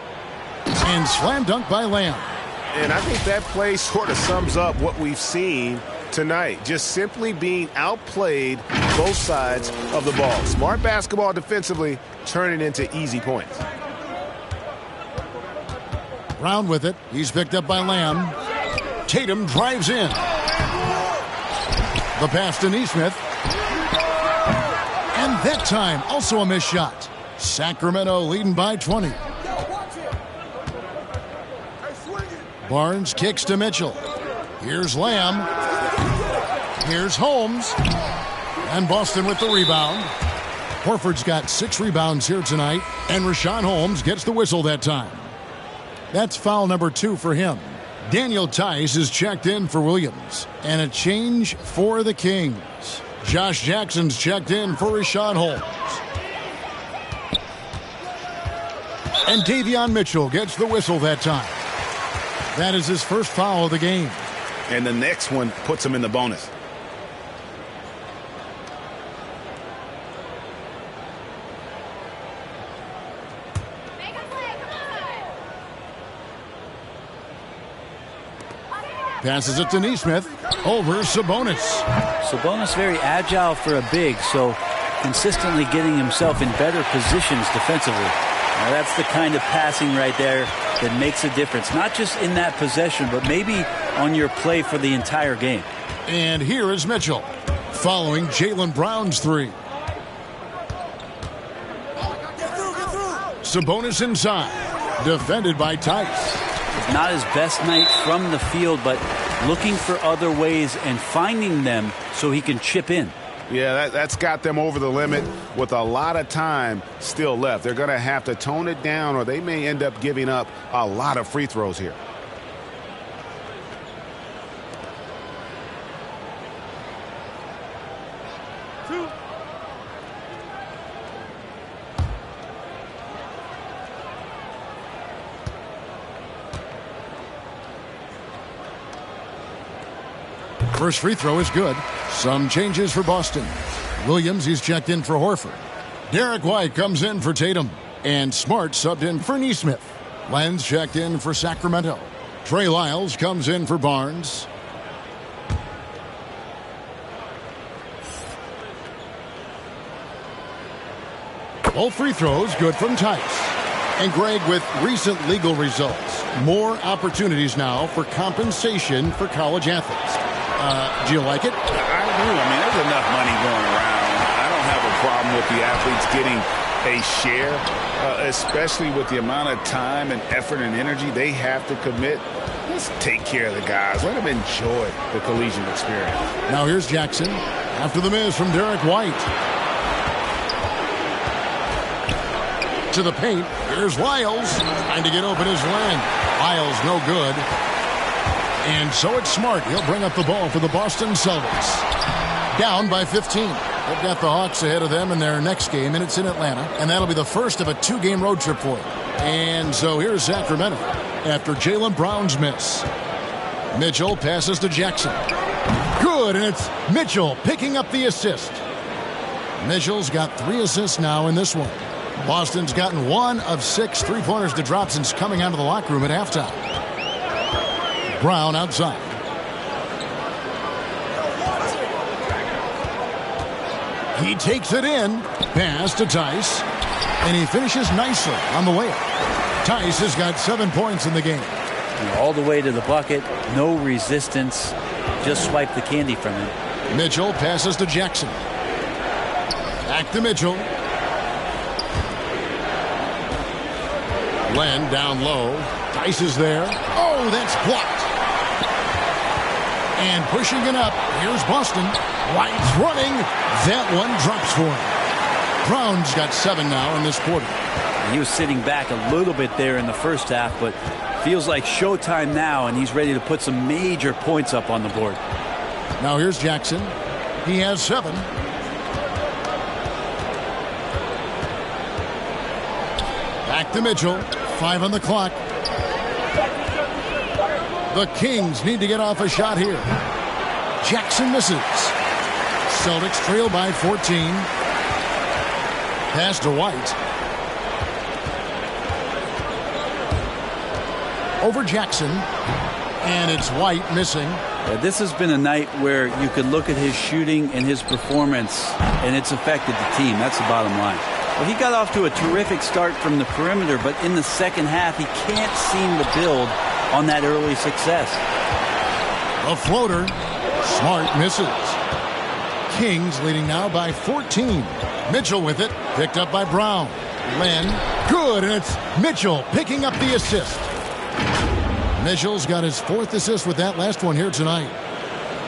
And slam dunk by Lamb. And I think that play sort of sums up what we've seen tonight. Just simply being outplayed both sides of the ball. Smart basketball defensively, turning into easy points. Brown with it. He's picked up by Lamb. Tatum drives in. The pass to Nesmith. And that time, also a missed shot. Sacramento leading by 20. Barnes kicks to Mitchell. Here's Lamb. Here's Holmes. And Boston with the rebound. Horford's got 6 rebounds here tonight. And Richaun Holmes gets the whistle that time. That's foul number 2 for him. Daniel Tice is checked in for Williams. And a change for the Kings. Josh Jackson's checked in for Richaun Holmes. And Davion Mitchell gets the whistle that time. That is his first foul of the game. And the next one puts him in the bonus. Passes it to Nesmith. Over Sabonis. Sabonis very agile for a big, so consistently getting himself in better positions defensively. Now that's the kind of passing right there that makes a difference. Not just in that possession, but maybe on your play for the entire game. And here is Mitchell, following Jaylen Brown's 3. Sabonis inside, defended by Tice. Not his best night from the field, but looking for other ways and finding them so he can chip in. Yeah, that's got them over the limit with a lot of time still left. They're going to have to tone it down, or they may end up giving up a lot of free throws here. First free throw is good. Some changes for Boston. Williams, he's checked in for Horford. Derek White comes in for Tatum. And Smart subbed in for Nesmith. Lenz checked in for Sacramento. Trey Lyles comes in for Barnes. Both free throws good from Tice. And Greg, with recent legal results, more opportunities now for compensation for college athletes. Do you like it? I do. I mean, there's enough money going around. I don't have a problem with the athletes getting a share, especially with the amount of time and effort and energy they have to commit. Let's take care of the guys. Let them enjoy the collegiate experience. Now here's Jackson after the miss from Derek White. To the paint. Here's Lyles trying to get open his lane. Lyles no good. And so it's Smart. He'll bring up the ball for the Boston Celtics. Down by 15. They've got the Hawks ahead of them in their next game, and it's in Atlanta. And that'll be the first of a 2-game road trip for them. And so here's Sacramento after Jaylen Brown's miss. Mitchell passes to Jackson. Good, and it's Mitchell picking up the assist. Mitchell's got 3 assists now in this one. Boston's gotten 1 of 6 3-pointers to drop since coming out of the locker room at halftime. Brown outside. He takes it in. Pass to Tice. And he finishes nicely on the layup. Tice has got 7 points in the game. All the way to the bucket. No resistance. Just swipe the candy from him. Mitchell passes to Jackson. Back to Mitchell. Len down low. Tice is there. Oh, that's blocked. And pushing it up. Here's Boston. White's running. That one drops for him. Brown's got 7 now in this quarter. He was sitting back a little bit there in the first half, but feels like showtime now, and he's ready to put some major points up on the board. Now here's Jackson. He has 7. Back to Mitchell. 5 on the clock. The Kings need to get off a shot here. Jackson misses. Celtics trail by 14. Pass to White. over Jackson. And it's White missing. Yeah, this has been a night where you could look at his shooting and his performance, and it's affected the team. That's the bottom line. Well, he got off to a terrific start from the perimeter, but in the second half, he can't seem to build on that early success. A floater. Smart misses. Kings leading now by 14. Mitchell with it. Picked up by Brown. Len. Good, and it's Mitchell picking up the assist. Mitchell's got his 4th assist with that last one here tonight.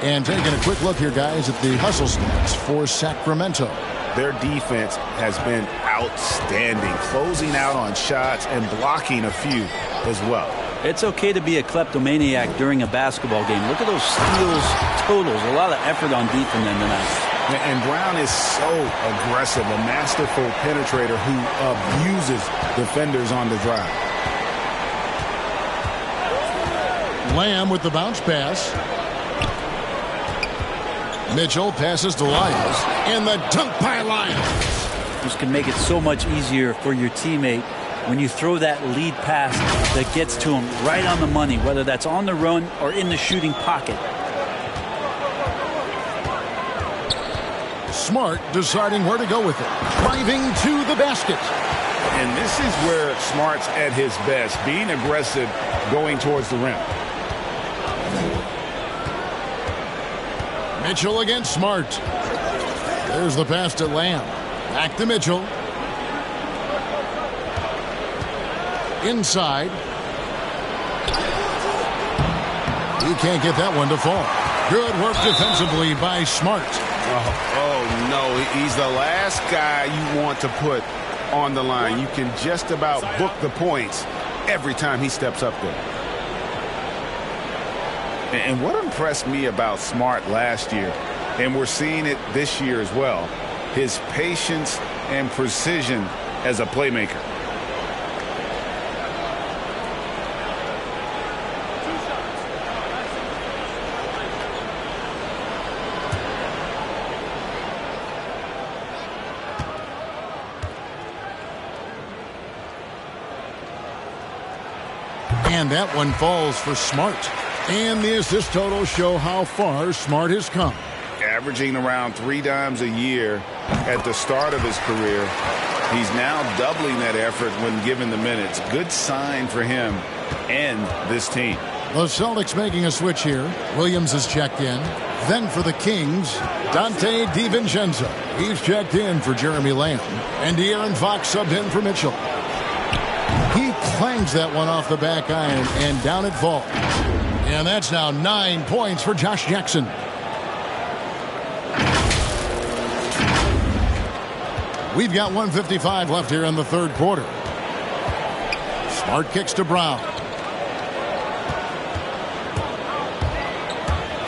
And taking a quick look here, guys, at the hustle stats for Sacramento. Their defense has been outstanding, closing out on shots and blocking a few as well. It's okay to be a kleptomaniac during a basketball game. Look at those steals totals. A lot of effort on deep from them tonight. And Brown is so aggressive, a masterful penetrator who abuses defenders on the drive. Lamb with the bounce pass. Mitchell passes to Lyles. And the dunk by Lyles. This can make it so much easier for your teammate when you throw that lead pass that gets to him right on the money, whether that's on the run or in the shooting pocket. Smart deciding where to go with it. Driving to the basket. And this is where Smart's at his best, being aggressive, going towards the rim. Mitchell against Smart. There's the pass to Lamb. Back to Mitchell. Inside. He can't get that one to fall. Good work defensively by Smart. Oh, no. He's the last guy you want to put on the line. You can just about book the points every time he steps up there. And what impressed me about Smart last year, and we're seeing it this year as well, his patience and precision as a playmaker. And that one falls for Smart. And the assist totals show how far Smart has come. Averaging around 3 dimes a year at the start of his career. He's now doubling that effort when given the minutes. Good sign for him and this team. The Celtics making a switch here. Williams is checked in. Then for the Kings, Dante DiVincenzo. He's checked in for Jeremy Lamb. And De'Aaron Fox subbed in for Mitchell. He clangs that one off the back iron, and down it falls. And that's now 9 points for Josh Jackson. We've got 1:55 left here in the third quarter. Smart kicks to Brown.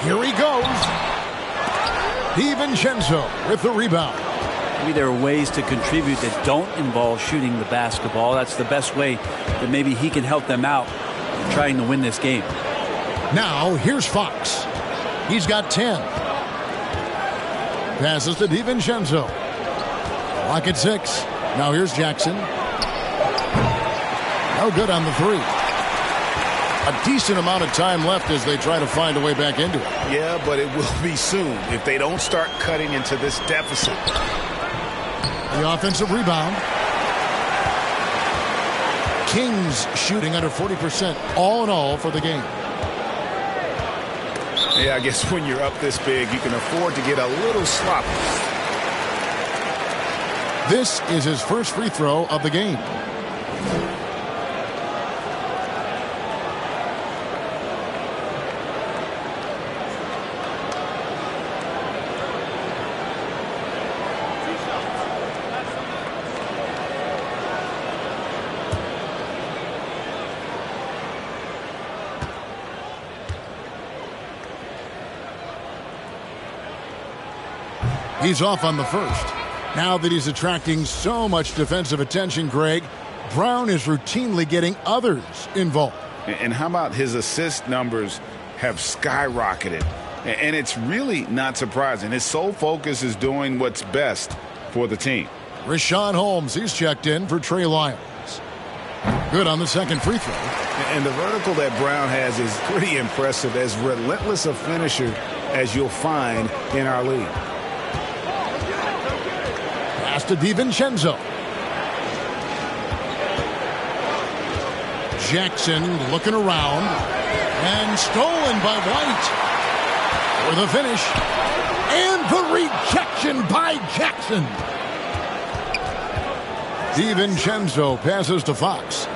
Here he goes. DiVincenzo with the rebound. Maybe there are ways to contribute that don't involve shooting the basketball. That's the best way that maybe he can help them out trying to win this game. Now, here's Fox. He's got 10. Passes to DiVincenzo. Lock at 6. Now here's Jackson. No good on the 3. A decent amount of time left as they try to find a way back into it. Yeah, but it will be soon if they don't start cutting into this deficit. The offensive rebound. Kings shooting under 40% all in all for the game. Yeah, I guess when you're up this big, you can afford to get a little sloppy. This is his first free throw of the game. He's off on the first. Now that he's attracting so much defensive attention, Greg, Brown is routinely getting others involved. And how about his assist numbers have skyrocketed? And it's really not surprising. His sole focus is doing what's best for the team. Richaun Holmes, he's checked in for Trey Lyles. Good on the second free throw. And the vertical that Brown has is pretty impressive, as relentless a finisher as you'll find in our league. Pass to DiVincenzo. Jackson looking around. And stolen by White. For the finish. And the rejection by Jackson. DiVincenzo passes to Fox.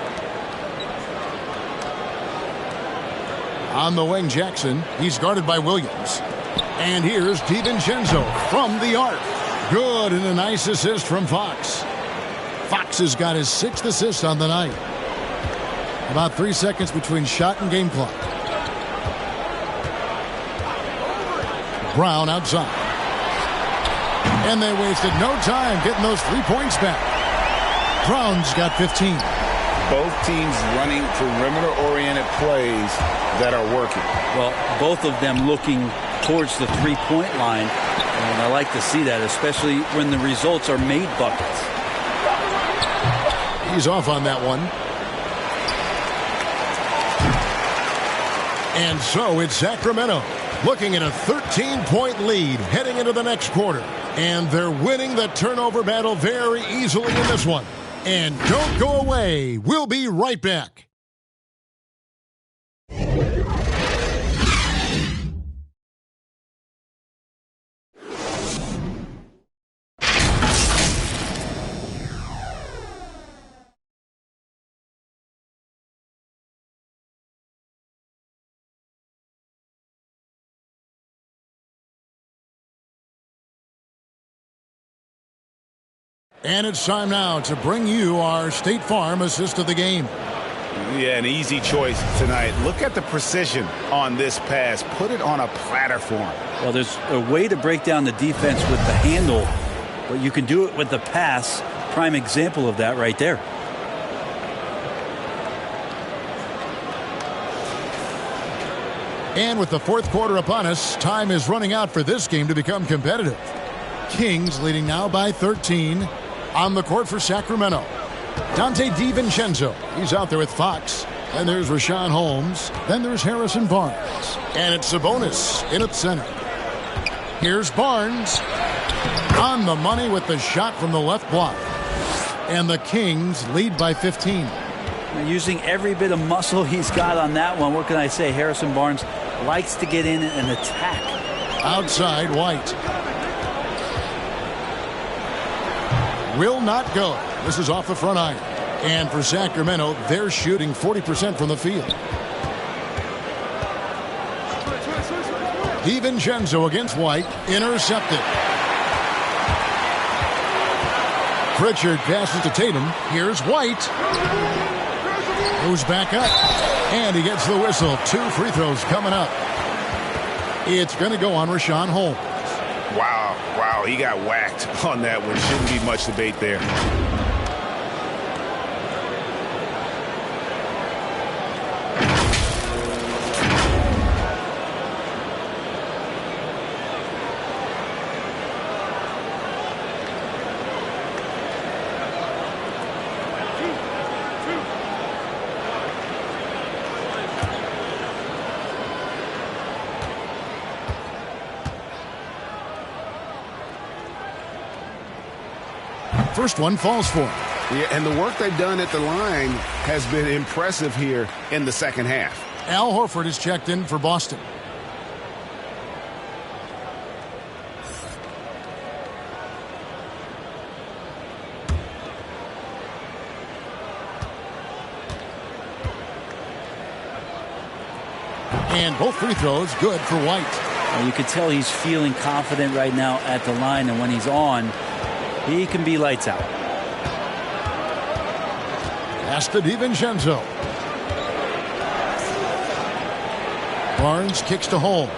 On the wing, Jackson. He's guarded by Williams. And here's DiVincenzo from the arc. Good, and a nice assist from Fox. Fox has got his 6th assist on the night. About 3 seconds between shot and game clock. Brown outside. And they wasted no time getting those 3 points back. Brown's got 15. Both teams running perimeter-oriented plays that are working. Well, both of them looking towards the three-point line, and I like to see that, especially when the results are made buckets. He's off on that one. And so it's Sacramento looking at a 13-point lead heading into the next quarter. And they're winning the turnover battle very easily in this one. And don't go away. We'll be right back. And it's time now to bring you our State Farm assist of the game. Yeah, an easy choice tonight. Look at the precision on this pass. Put it on a platter for him. Well, there's a way to break down the defense with the handle, but you can do it with the pass. Prime example of that right there. And with the fourth quarter upon us, time is running out for this game to become competitive. Kings leading now by 13. On the court for Sacramento, Dante DiVincenzo. He's out there with Fox. Then there's Rashawn Holmes. Then there's Harrison Barnes. And it's Sabonis in at center. Here's Barnes. On the money with the shot from the left block. And the Kings lead by 15. Using every bit of muscle he's got on that one. What can I say? Harrison Barnes likes to get in and attack. Outside, White. Will not go. This is off the front iron. And for Sacramento, they're shooting 40% from the field. DiVincenzo against White. Intercepted. Pritchard passes to Tatum. Here's White. Moves back up. And he gets the whistle. 2 free throws coming up. It's going to go on Rashawn Holmes. Wow, he got whacked on that one. Shouldn't be much debate there. First one falls for him. Yeah, and the work they've done at the line has been impressive here in the second half. Al Horford is checked in for Boston. And both free throws good for White. Well, you can tell he's feeling confident right now at the line, and when he's on, he can be lights out. Pass to DiVincenzo. Barnes kicks to Holmes.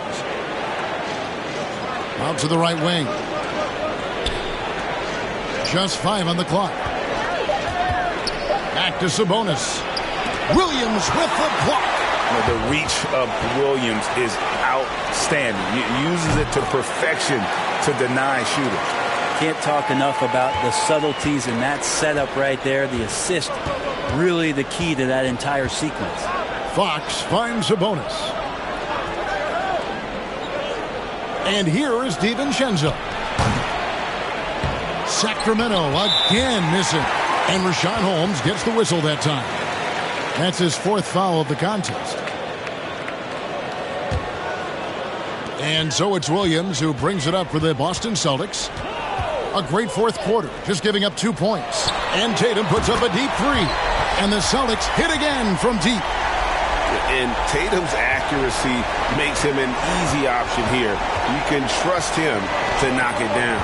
Out to the right wing. Just 5 on the clock. Back to Sabonis. Williams with the block. The reach of Williams is outstanding. He uses it to perfection to deny shooters. Can't talk enough about the subtleties in that setup right there. The assist really the key to that entire sequence. Fox finds Sabonis. And here is DiVincenzo. Sacramento again missing. And Richaun Holmes gets the whistle that time. That's his 4th foul of the contest. And so it's Williams who brings it up for the Boston Celtics. A great 4th quarter, just giving up 2 points. And Tatum puts up a deep 3. And the Celtics hit again from deep. And Tatum's accuracy makes him an easy option here. You can trust him to knock it down.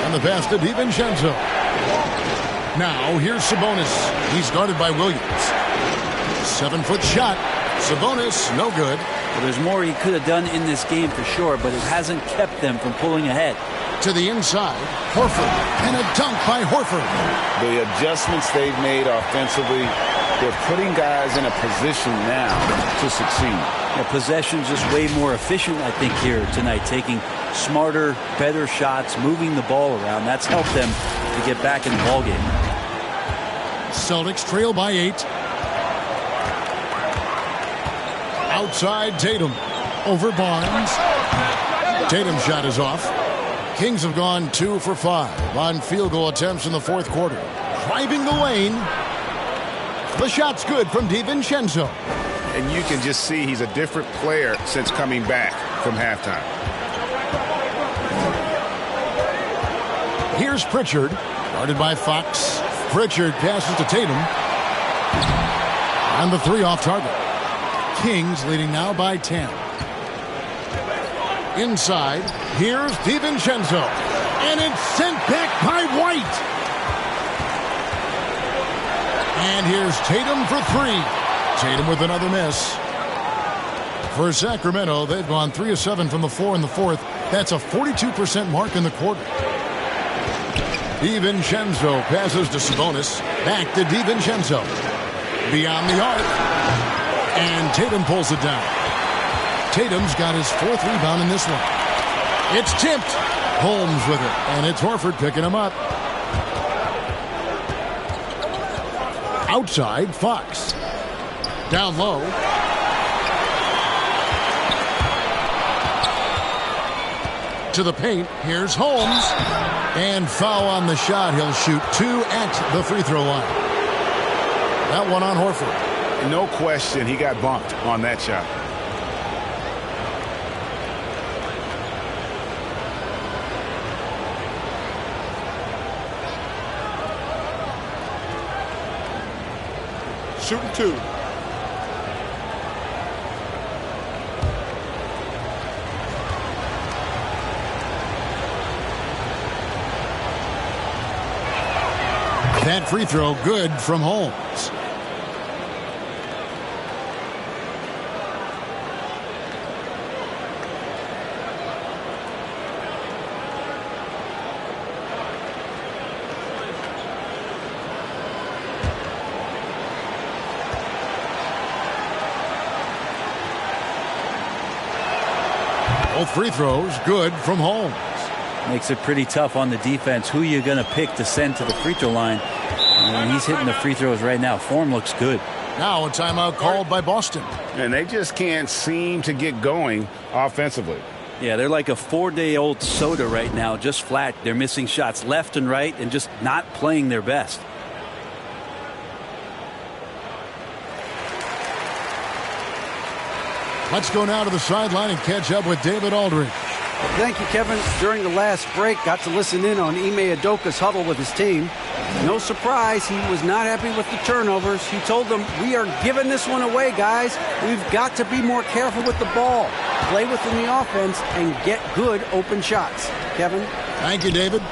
And the pass to DiVincenzo. Now here's Sabonis. He's guarded by Williams. 7-foot shot. Sabonis, no good. Well, there's more he could have done in this game for sure, but it hasn't kept them from pulling ahead. To the inside, Horford, and a dunk by Horford. The adjustments they've made offensively, they're putting guys in a position now to succeed. Yeah, possession's just way more efficient, I think, here tonight, taking smarter, better shots, moving the ball around. That's helped them to get back in the ballgame. Celtics trail by 8. Outside Tatum. Over Barnes. Tatum's shot is off. Kings have gone 2 for 5 on field goal attempts in the 4th quarter. Driving the lane. The shot's good from DiVincenzo. And you can just see he's a different player since coming back from halftime. Here's Pritchard, guarded by Fox. Pritchard passes to Tatum. And the 3 off target. Kings leading now by 10. Inside, here's DiVincenzo. And it's sent back by White. And here's Tatum for 3. Tatum with another miss. For Sacramento, they've gone 3 of 7 from the 4 in the 4th. That's a 42% mark in the quarter. DiVincenzo passes to Sabonis. Back to DiVincenzo. Beyond the arc. And Tatum pulls it down. Tatum's got his 4th rebound in this one. It's tipped. Holmes with it. And it's Horford picking him up. Outside, Fox. Down low. To the paint. Here's Holmes. And foul on the shot. He'll shoot 2 at the free throw line. That one on Horford. No question, he got bumped on that shot. Shooting 2. That free throw good from Holmes. Both free throws good from Holmes. Makes it pretty tough on the defense. Who you're going to pick to send to the free throw line. And he's hitting the free throws right now. Form looks good. Now a timeout called by Boston. And they just can't seem to get going offensively. Yeah, they're like a 4-day-old soda right now, just flat. They're missing shots left and right and just not playing their best. Let's go now to the sideline and catch up with David Aldridge. Thank you, Kevin. During the last break, got to listen in on Ime Udoka's huddle with his team. No surprise, he was not happy with the turnovers. He told them, we are giving this one away, guys. We've got to be more careful with the ball, play within the offense, and get good open shots. Kevin? Thank you, David.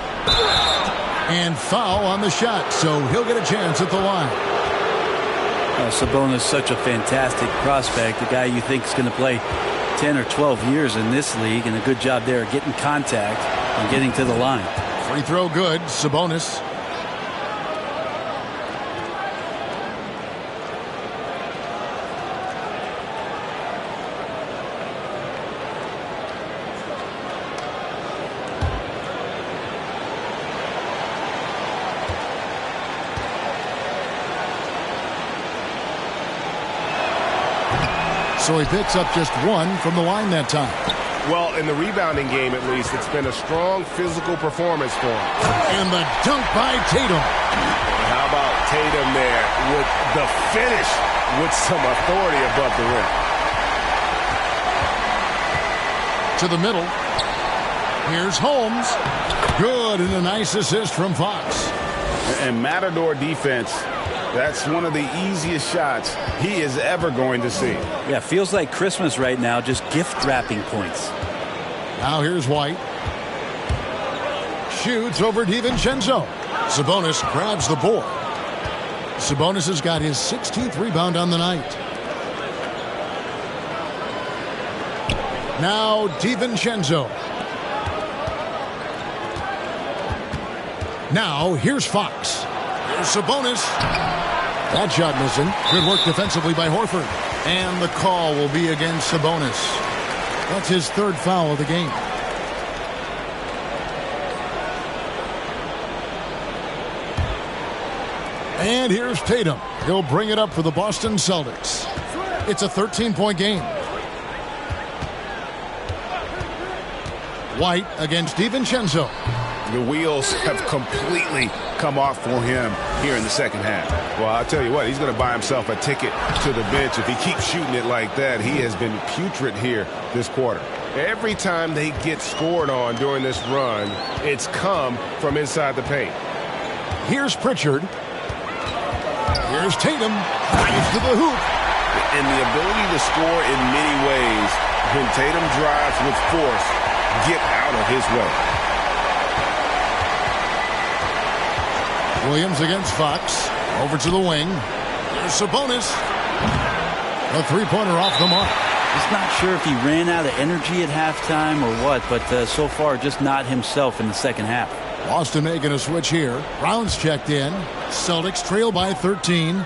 And foul on the shot, so he'll get a chance at the line. Sabonis, such a fantastic prospect, a guy you think is going to play 10 or 12 years in this league, and a good job there getting contact and getting to the line. Free throw good, Sabonis. So he picks up just 1 from the line that time. Well, in the rebounding game, at least, it's been a strong physical performance for him. And the dunk by Tatum. How about Tatum there with the finish with some authority above the rim? To the middle. Here's Holmes. Good, and a nice assist from Fox. And Matador defense, that's one of the easiest shots he is ever going to see. Yeah, feels like Christmas right now, just gift wrapping points. Now here's White. Shoots over DiVincenzo. Sabonis grabs the board. Sabonis has got his 16th rebound on the night. Now DiVincenzo. Now here's Fox. Here's Sabonis. That shot missing. Good work defensively by Horford. And the call will be against Sabonis. That's his 3rd foul of the game. And here's Tatum. He'll bring it up for the Boston Celtics. It's a 13-point game. White against DiVincenzo. The wheels have completely come off for him here in the second half. Well, I'll tell you what, he's going to buy himself a ticket to the bench. If he keeps shooting it like that, he has been putrid here this quarter. Every time they get scored on during this run, it's come from inside the paint. Here's Pritchard. Here's Tatum. Drives to the hoop. And the ability to score in many ways when Tatum drives with force, get out of his way. Williams against Fox. Over to the wing. There's Sabonis. A 3-pointer off the mark. Just not sure if he ran out of energy at halftime or what, but so far just not himself in the second half. Boston making a switch here. Brown's checked in. Celtics trail by 13.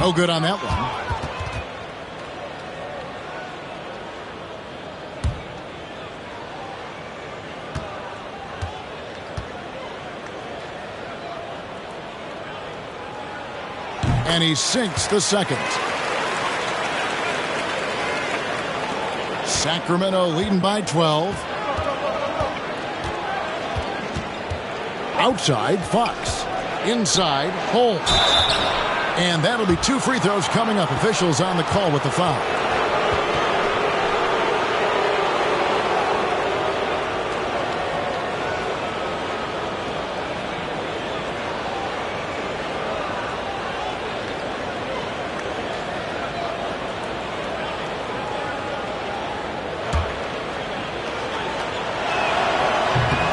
No good on that one. And he sinks the second. Sacramento leading by 12. Outside, Fox. Inside, Holmes. And that'll be 2 free throws coming up. Officials on the call with the foul.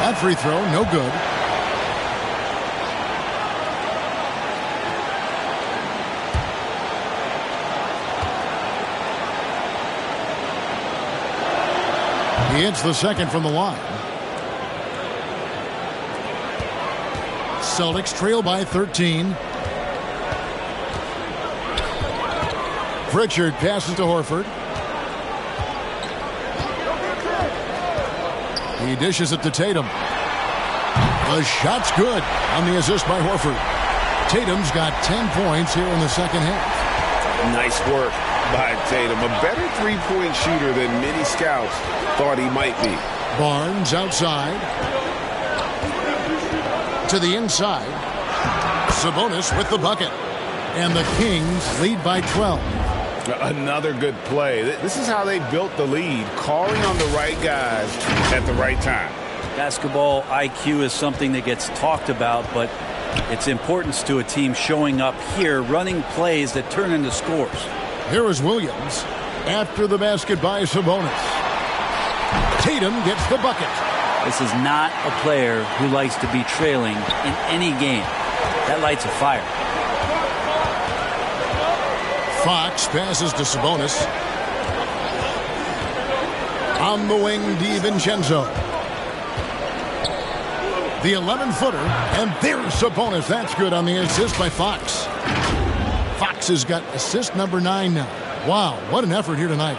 That free throw, no good. He hits the second from the line. Celtics trail by 13. Pritchard passes to Horford. He dishes it to Tatum. The shot's good on the assist by Horford. Tatum's got 10 points here in the second half. Nice work by Tatum. A better three-point shooter than many scouts thought he might be. Barnes outside. To the inside. Sabonis with the bucket. And the Kings lead by 12. Another good play. This is how they built the lead, calling on the right guys at the right time. Basketball IQ is something that gets talked about, but its importance to a team showing up here, running plays that turn into scores. Here is Williams after the basket by Sabonis. Tatum gets the bucket. This is not a player who likes to be trailing in any game. That lights a fire. Fox passes to Sabonis. On the wing, DiVincenzo. The 11-footer, and there's Sabonis. That's good on the assist by Fox. Fox has got assist number 9 now. Wow, what an effort here tonight.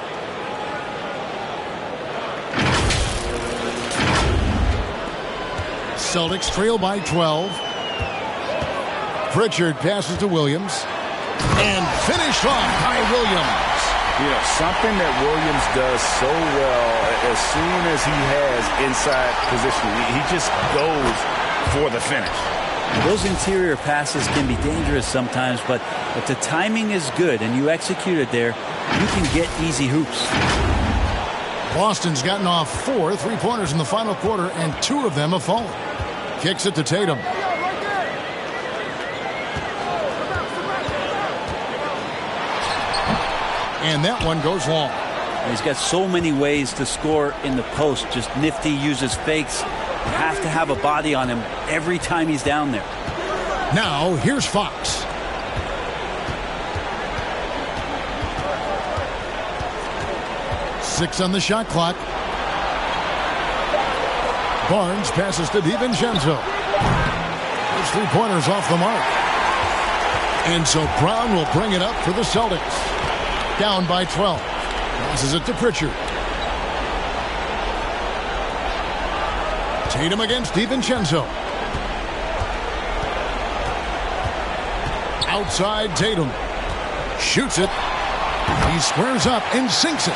Celtics trail by 12. Pritchard passes to Williams. And finished off by Williams. You know, something that Williams does so well as soon as he has inside positioning, he just goes for the finish. Those interior passes can be dangerous sometimes, but if the timing is good and you execute it there, you can get easy hoops. Boston's gotten off 4 3-pointers in the final quarter, and 2 of them have fallen. Kicks it to Tatum. And that one goes long. He's got so many ways to score in the post. Just nifty, uses fakes. You have to have a body on him every time he's down there. Now, here's Fox. Six on the shot clock. Barnes passes to DiVincenzo. Those 3-pointers off the mark. And so Brown will bring it up for the Celtics. Down by 12. Passes it to Pritchard. Tatum against DiVincenzo. Outside Tatum. Shoots it. He squares up and sinks it.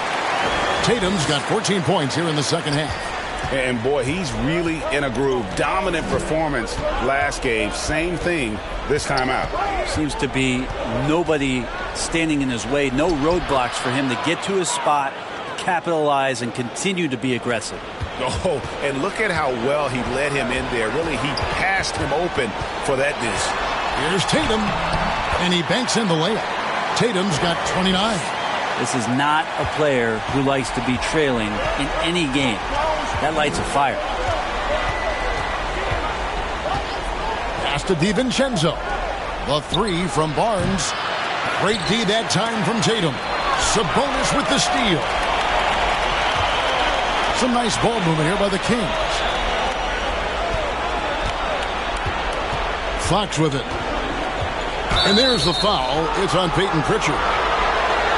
Tatum's got 14 points here in the second half. And boy, he's really in a groove. Dominant performance last game. Same thing this time out. Seems to be nobody standing in his way. No roadblocks for him to get to his spot, capitalize, and continue to be aggressive. Oh, and look at how well he led him in there. Really, he passed him open for that dish. Here's Tatum, and he banks in the layup. Tatum's got 29. This is not a player who likes to be trailing in any game. That lights a fire. Pass to DiVincenzo. The 3 from Barnes. Great D that time from Tatum. Sabonis with the steal. Some nice ball movement here by the Kings. Fox with it. And there's the foul. It's on Peyton Pritchard.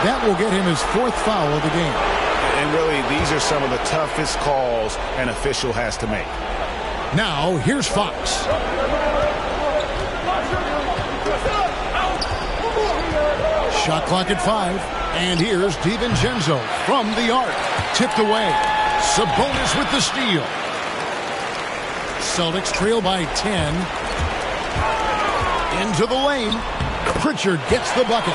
That will get him his 4th foul of the game. And really, these are some of the toughest calls an official has to make. Now, here's Fox. Shot clock at 5. And here's DiVincenzo from the arc. Tipped away. Sabonis with the steal. Celtics trail by 10. Into the lane. Pritchard gets the bucket.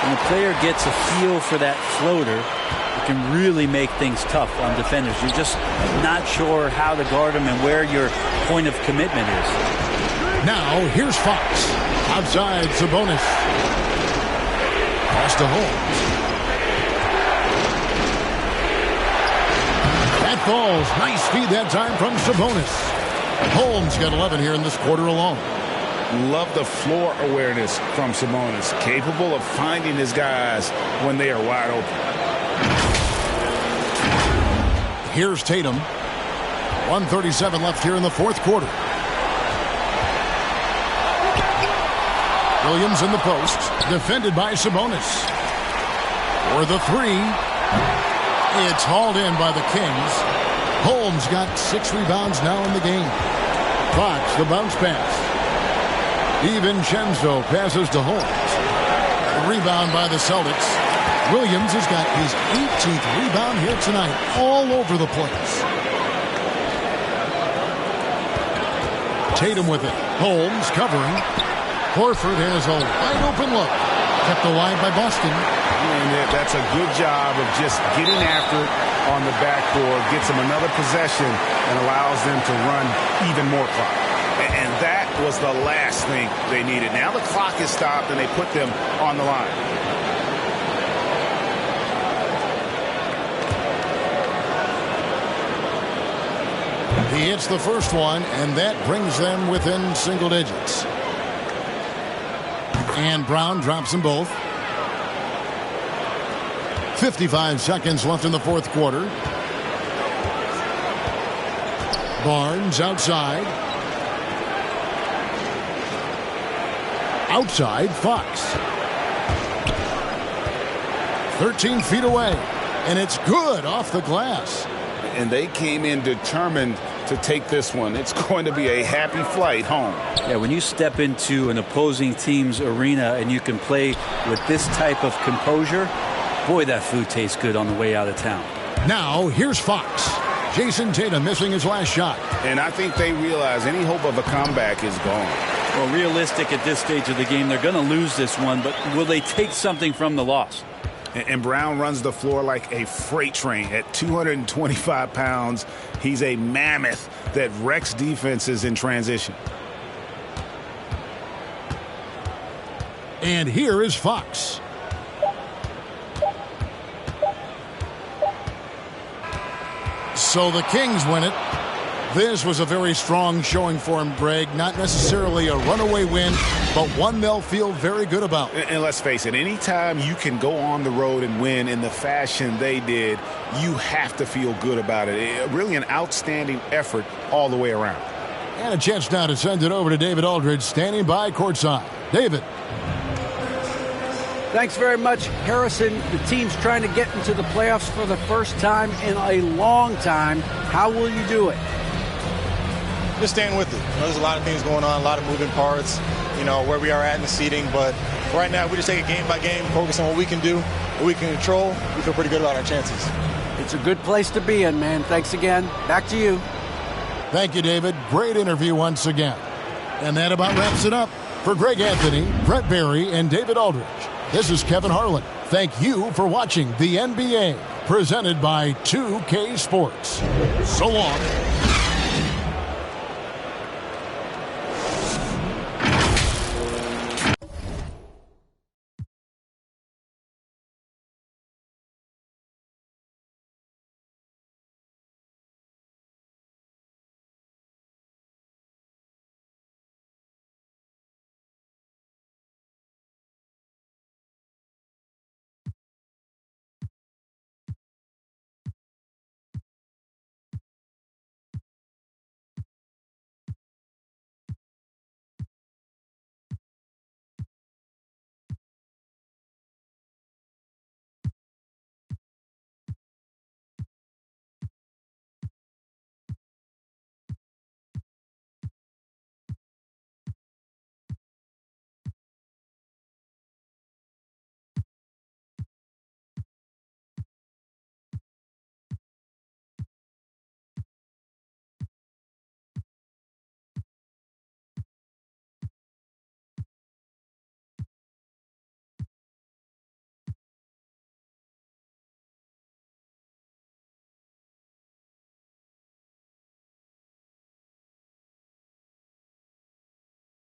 When the player gets a feel for that floater, it can really make things tough on defenders. You're just not sure how to guard them and where your point of commitment is. Now, here's Fox. Outside Sabonis. Pass to Holmes. That falls. Nice feed that time from Sabonis. Holmes got 11 here in this quarter alone. Love the floor awareness from Sabonis. Capable of finding his guys when they are wide open. Here's Tatum. 1:37 left here in the 4th quarter. Williams in the post. Defended by Sabonis. For the 3. It's hauled in by the Kings. Holmes got 6 rebounds now in the game. Fox, the bounce pass. DiVincenzo passes to Holmes. Rebound by the Celtics. Williams has got his 18th rebound here tonight, all over the place. Tatum with it. Holmes covering. Horford has a wide open look. Kept alive by Boston. And that's a good job of just getting after it on the backboard. Gets them another possession and allows them to run even more clock. And that was the last thing they needed. Now the clock is stopped and they put them on the line. He hits the first one, and that brings them within single digits. And Brown drops them both. 55 seconds left in the fourth quarter. Barnes outside. Outside, Fox. 13 feet away. And it's good off the glass. And they came in determined to take this one. It's going to be a happy flight home. Yeah, when you step into an opposing team's arena and you can play with this type of composure, boy, that food tastes good on the way out of town. Now, here's Fox. Jason Tatum missing his last shot. And I think they realize any hope of a comeback is gone. Well, realistic at this stage of the game, they're going to lose this one, but will they take something from the loss? And Brown runs the floor like a freight train. At 225 pounds, he's a mammoth that wrecks defenses in transition. And here is Fox. So the Kings win it. This was a very strong showing for him, Greg. Not necessarily a runaway win, but one they'll feel very good about. And let's face it, anytime you can go on the road and win in the fashion they did, you have to feel good about it. Really an outstanding effort all the way around. And a chance now to send it over to David Aldridge, standing by courtside. David. Thanks very much, Harrison. The team's trying to get into the playoffs for the first time in a long time. How will you do it? Just staying with it. There's a lot of things going on, a lot of moving parts, where we are at in the seeding. But right now, we just take it game by game, focus on what we can do, what we can control. We feel pretty good about our chances. It's a good place to be in, man. Thanks again. Back to you. Thank you, David. Great interview once again. And that about wraps it up. For Greg Anthony, Brett Barry, and David Aldridge, this is Kevin Harlan. Thank you for watching the NBA, presented by 2K Sports. So long.